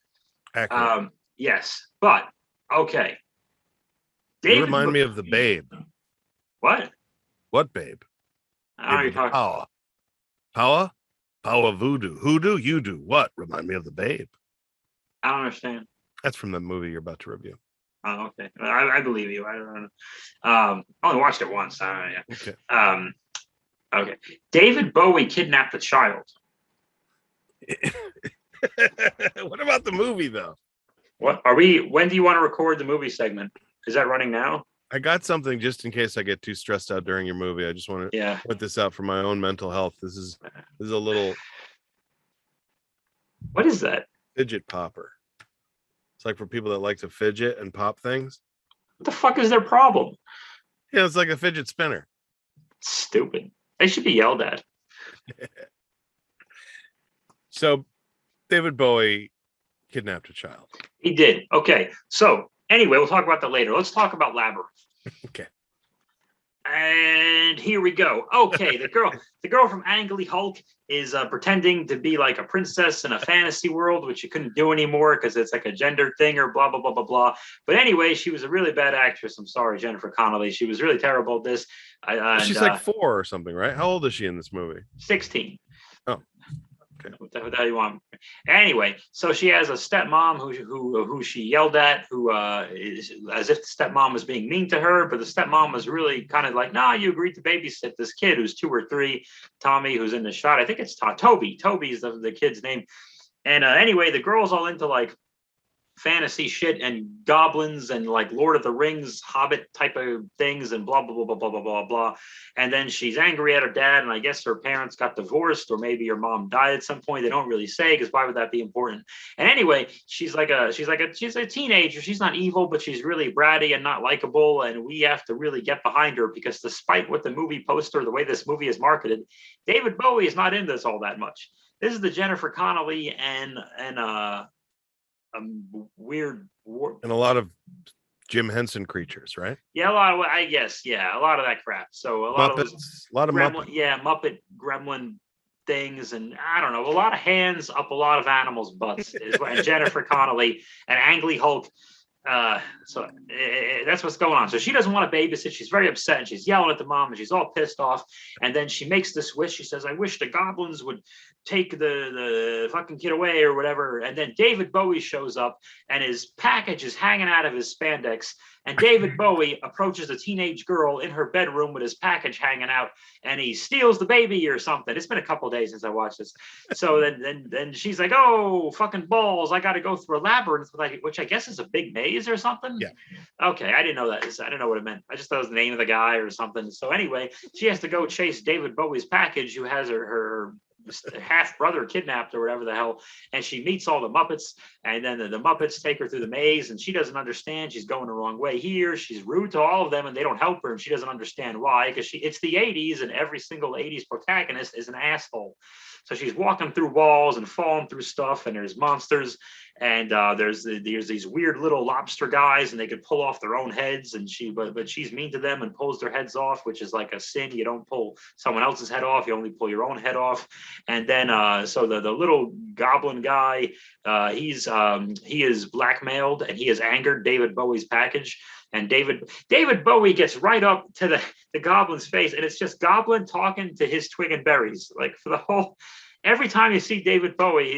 Accurate. Yes, but okay. You remind me of the Babe. What? What Babe? I don't know you're talking. Power voodoo. Hoodoo, you do. What? Remind me of the Babe. I don't understand. That's from the movie you're about to review. Oh, okay. I believe you. I don't know. I only watched it once. Yeah. Okay. Okay. David Bowie kidnapped a child. What about the movie, though? What are we? When do you want to record the movie segment? Is that running now? I got something just in case I get too stressed out during your movie. I just want to put this out for my own mental health. This is a little. What is that? Fidget popper. It's like for people that like to fidget and pop things. What the fuck is their problem? Yeah, it's like a fidget spinner. Stupid. They should be yelled at. So, David Bowie kidnapped a child. He did. Okay. So, anyway, we'll talk about that later. Let's talk about Labyrinth. Okay. And here we go. Okay, the girl from Angly Hulk is pretending to be like a princess in a fantasy world, which you couldn't do anymore because it's like a gender thing or blah, blah, blah, blah, blah. But anyway, she was a really bad actress. I'm sorry, Jennifer Connelly. She was really terrible at this. She's like 4 or something, right? How old is she in this movie? 16. Oh. Okay. What the hell you want? Anyway, so she has a stepmom who she yelled at, who is as if the stepmom was being mean to her, but the stepmom was really kind of like, "Nah, you agreed to babysit this kid who's 2 or 3." Tommy, who's in the shot, I think it's Toby. Toby's the kid's name. And anyway, the girl's all into like fantasy shit and goblins and like Lord of the Rings, Hobbit type of things and blah, blah, blah, blah, blah, blah, blah, blah. And then she's angry at her dad. And I guess her parents got divorced or maybe her mom died at some point. They don't really say because why would that be important? And anyway, she's a teenager. She's not evil, but she's really bratty and not likable. And we have to really get behind her because despite what the movie poster, the way this movie is marketed, David Bowie is not in this all that much. This is the Jennifer Connelly and weird and a lot of Jim Henson creatures, right? Yeah, a lot of a lot of that crap. So a lot of Muppet, Muppet Gremlin things, and I don't know, a lot of hands up a lot of animals' butts is what. And Jennifer Connelly and Angly Hulk. So that's what's going on. So she doesn't want to babysit. She's very upset and she's yelling at the mom and she's all pissed off. And then she makes this wish. She says, "I wish the goblins would take the fucking kid away," or whatever. And then David Bowie shows up and his package is hanging out of his spandex. And David Bowie approaches a teenage girl in her bedroom with his package hanging out, and he steals the baby or something. It's been a couple of days since I watched this. So then she's like, "Oh, fucking balls! I got to go through a labyrinth, which I guess is a big maze or something." Yeah. Okay, I didn't know that. I didn't know what it meant. I just thought it was the name of the guy or something. So anyway, she has to go chase David Bowie's package, who has her half brother kidnapped or whatever the hell, and she meets all the Muppets, and then the Muppets take her through the maze, and she doesn't understand. She's going the wrong way here. She's rude to all of them, and they don't help her, and she doesn't understand why, because it's the 80s, and every single 80s protagonist is an asshole. So she's walking through walls and falling through stuff, and there's monsters, and there's these weird little lobster guys, and they could pull off their own heads, and but she's mean to them and pulls their heads off, which is like a sin. You don't pull someone else's head off; you only pull your own head off. And then so the little goblin guy, he is blackmailed and he has angered David Bowie's package. And David Bowie gets right up to the goblin's face, and it's just Goblin talking to his twig and berries. Like for the whole, every time you see David Bowie,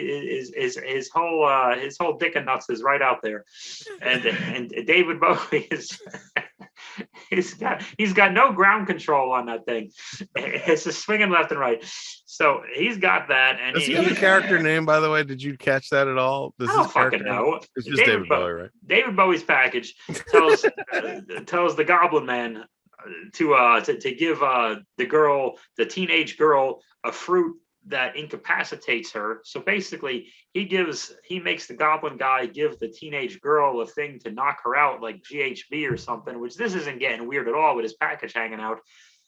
his whole dick and nuts is right out there, and David Bowie is he's got no ground control on that thing. It's just swinging left and right. So he's got that. And does he have a character name, by the way? Did you catch that at all? I don't fucking know. It's just David Bowie, right? David Bowie's package tells the Goblin Man to give the teenage girl, a fruit that incapacitates her. So basically, he makes the Goblin guy give the teenage girl a thing to knock her out, like GHB or something. Which this isn't getting weird at all with his package hanging out.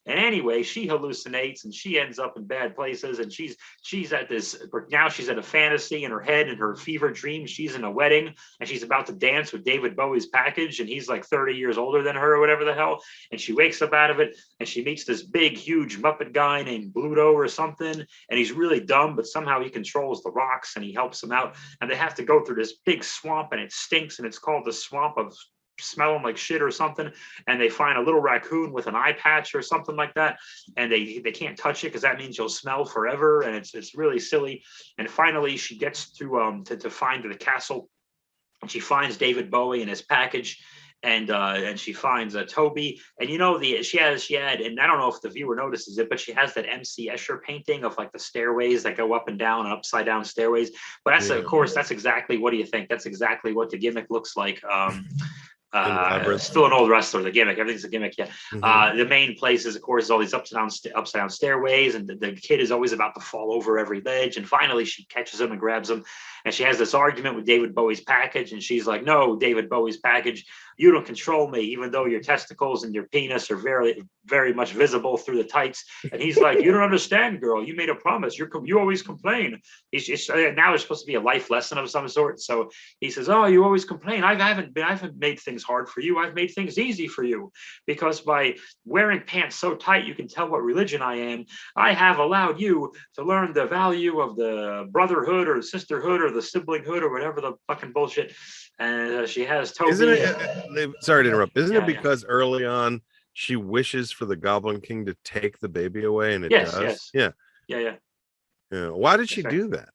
And anyway, she hallucinates and she ends up in bad places. And she's at this, now she's at a fantasy in her head, and her fever dream, she's in a wedding and she's about to dance with David Bowie's package. And he's like 30 years older than her or whatever the hell. And she wakes up out of it and she meets this big, huge Muppet guy named Bluto or something. And he's really dumb, but somehow he controls the rocks and he helps them out. And they have to go through this big swamp, and it stinks. And it's called the Swamp of smelling like shit or something. And they find a little raccoon with an eye patch or something like that, and they can't touch it because that means you'll smell forever. And it's really silly. And finally she gets to find the castle, and she finds David Bowie in his package, and she finds Toby. And she had, and I don't know if the viewer notices it, but she has that MC Escher painting of like the stairways that go up and down and upside down stairways. But that's of course, that's exactly, what do you think? That's exactly what the gimmick looks like. Still an old wrestler, the gimmick, everything's a gimmick. Yeah. The main place is, of course, all these upside down stairways, and the kid is always about to fall over every ledge. And finally she catches him and grabs him, and she has this argument with David Bowie's package, and she's like, no, David Bowie's package, you don't control me, even though your testicles and your penis are very, very much visible through the tights. And he's like, you don't understand, girl, you made a promise, you always complain. Now it's supposed to be a life lesson of some sort. So he says, oh, you always complain. I haven't made things hard for you. I've made things easy for you, because by wearing pants so tight you can tell what religion I am, I have allowed you to learn the value of the brotherhood or sisterhood or the siblinghood or whatever the fucking bullshit. And she has Toby. Sorry to interrupt. Isn't it because early on she wishes for the Goblin King to take the baby away, and it does? Yeah. Why did she do that?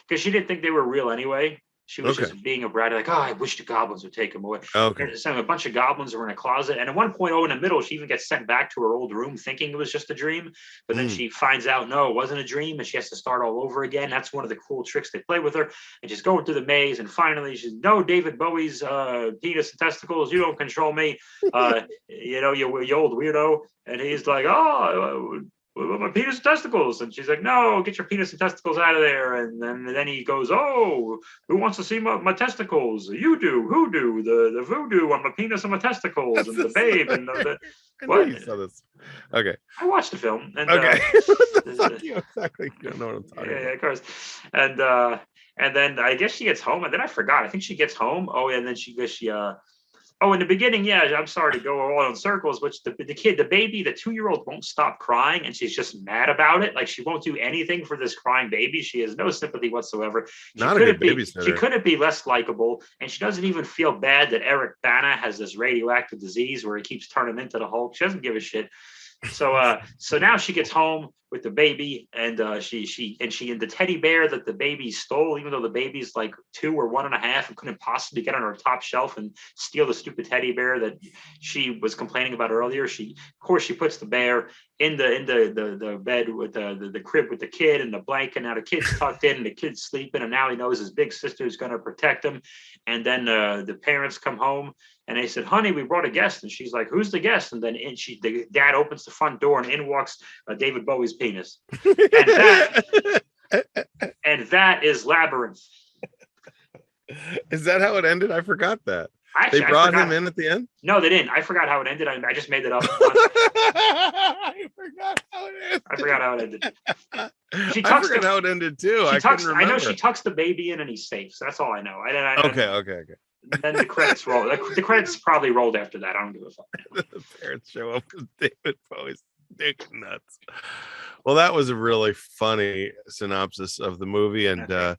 Because she didn't think they were real anyway. She was just being a brat, like, oh, I wish the goblins would take him away. Okay. So a bunch of goblins were in a closet. And at one point, in the middle, she even gets sent back to her old room thinking it was just a dream. But then she finds out, no, it wasn't a dream. And she has to start all over again. That's one of the cool tricks they play with her. And she's going through the maze. And finally, she's, no, David Bowie's penis and testicles, you don't control me. You old weirdo. And he's like, oh, my penis and testicles. And she's like, no, get your penis and testicles out of there. And then he goes, oh, who wants to see my testicles? You do. Who do? The voodoo on my penis and my testicles. And the babe. And what? You saw this. Okay. I watched the film. And, okay. Exactly. You don't know what I'm talking about. Yeah, of course. And then I guess she gets home. And then I forgot. I think she gets home. Oh, and then she in the beginning, I'm sorry to go all in circles, but the baby, the 2-year-old won't stop crying, and she's just mad about it. Like, she won't do anything for this crying baby. She has no sympathy whatsoever. Not a good babysitter. She couldn't be less likable, and she doesn't even feel bad that Eric Bana has this radioactive disease where he keeps turning into the Hulk. She doesn't give a shit. So now she gets home with the baby, and she the teddy bear that the baby stole, even though the baby's like 2 or 1.5 and couldn't possibly get on her top shelf and steal the stupid teddy bear that she was complaining about earlier. She puts the bear in the bed with the crib with the kid and the blanket. Now the kid's tucked in and the kid's sleeping, and now he knows his big sister is going to protect him. And then the parents come home. And they said, honey, we brought a guest. And she's like, who's the guest? And then the dad opens the front door, and in walks David Bowie's penis. And that is Labyrinth. Is that how it ended? I forgot that. Actually, they brought him in at the end? No, they didn't. I forgot how it ended. I just made it up. I forgot how it ended. I forgot how it ended. I forgot how it ended too. I know she tucks the baby in and he's safe. So that's all I know. Okay. Then the credits roll. The credits probably rolled after that. I don't give a fuck. The parents show up with David Bowie's dick nuts. Well, that was a really funny synopsis of the movie, and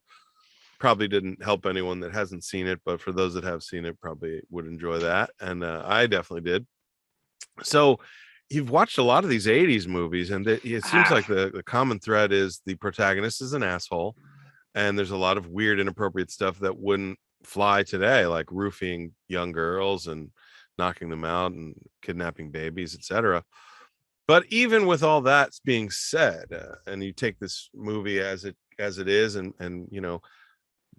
probably didn't help anyone that hasn't seen it, but for those that have seen it, probably would enjoy that. And I definitely did. So you've watched a lot of these 80s movies, and it seems like the common thread is the protagonist is an asshole, and there's a lot of weird, inappropriate stuff that wouldn't fly today, like roofing young girls and knocking them out and kidnapping babies, etc. But even with all that being said, and you take this movie as it is, and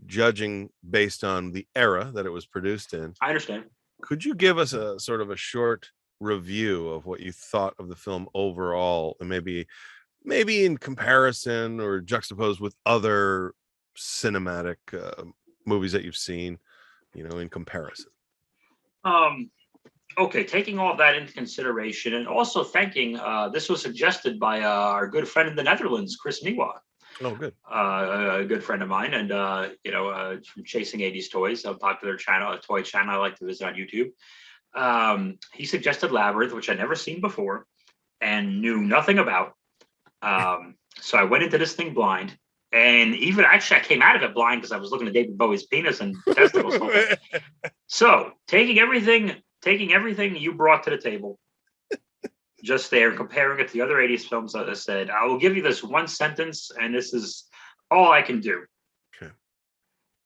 judging based on the era that it was produced in, I understand. could you give us a sort of a short review of what you thought of the film overall, and maybe in comparison or juxtaposed with other cinematic movies that you've seen, in comparison? Okay, taking all of that into consideration, and also thanking, this was suggested by our good friend in the Netherlands, Chris Miwa. Oh, good. A good friend of mine, and from Chasing 80s Toys, a popular channel, a toy channel I like to visit on YouTube. He suggested Labyrinth, which I'd never seen before and knew nothing about. So I went into this thing blind, and even actually I came out of it blind because I was looking at David Bowie's penis and testicles. So taking everything you brought to the table, just there, comparing it to the other 80s films, I said, I will give you this one sentence, and this is all I can do. Okay.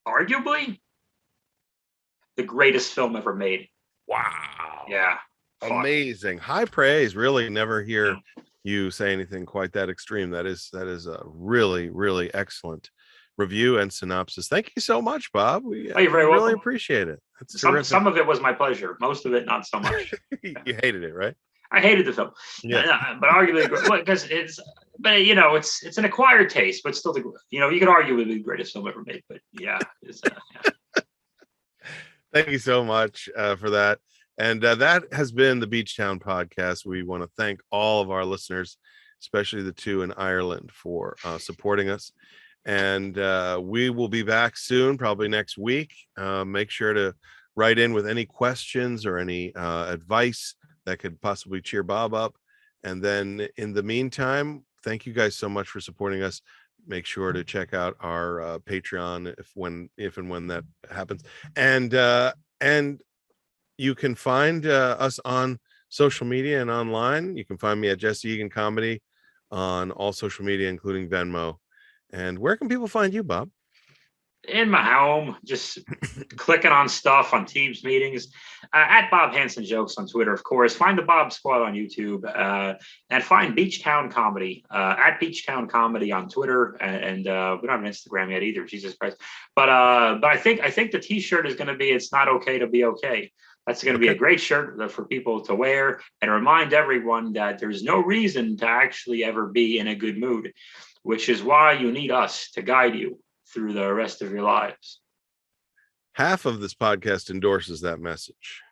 Arguably, the greatest film ever made. Wow. Yeah. Amazing. High praise. Really never hear you say anything quite that extreme. That is a really, really excellent review and synopsis. Thank you so much, Bob. We you're very really welcome. appreciate it. Some of it was my pleasure. Most of it, not so much. You hated it, right? I hated the film. Yeah. But arguably, because it's an acquired taste, but still, you could argue with the greatest film ever made. But yeah. Thank you so much for that. And that has been the Beachtown podcast. We want to thank all of our listeners, especially the two in Ireland, for supporting us. And we will be back soon, probably next week. Make sure to write in with any questions or any advice that could possibly cheer Bob up. And then in the meantime, thank you guys so much for supporting us. Make sure to check out our Patreon if and when that happens. And you can find us on social media and online. You can find me at Jesse Egan Comedy on all social media, including Venmo. And where can people find you, Bob? In my home, just clicking on stuff on Teams meetings, at Bob Hansen Jokes on Twitter, of course. Find the Bob Squad on YouTube, and find Beachtown Comedy at Beachtown Comedy on Twitter, and we don't have an Instagram yet either. Jesus Christ! But I think the T-shirt is going to be "It's Not Okay to Be Okay." That's going to be a great shirt for people to wear and remind everyone that there's no reason to actually ever be in a good mood, which is why you need us to guide you through the rest of your lives. Half of this podcast endorses that message.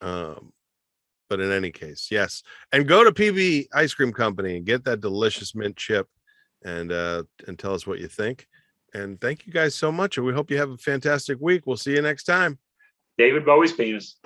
But in any case, yes. And go to PB Ice Cream Company and get that delicious mint chip and tell us what you think. And thank you guys so much. And we hope you have a fantastic week. We'll see you next time. David Bowie's penis.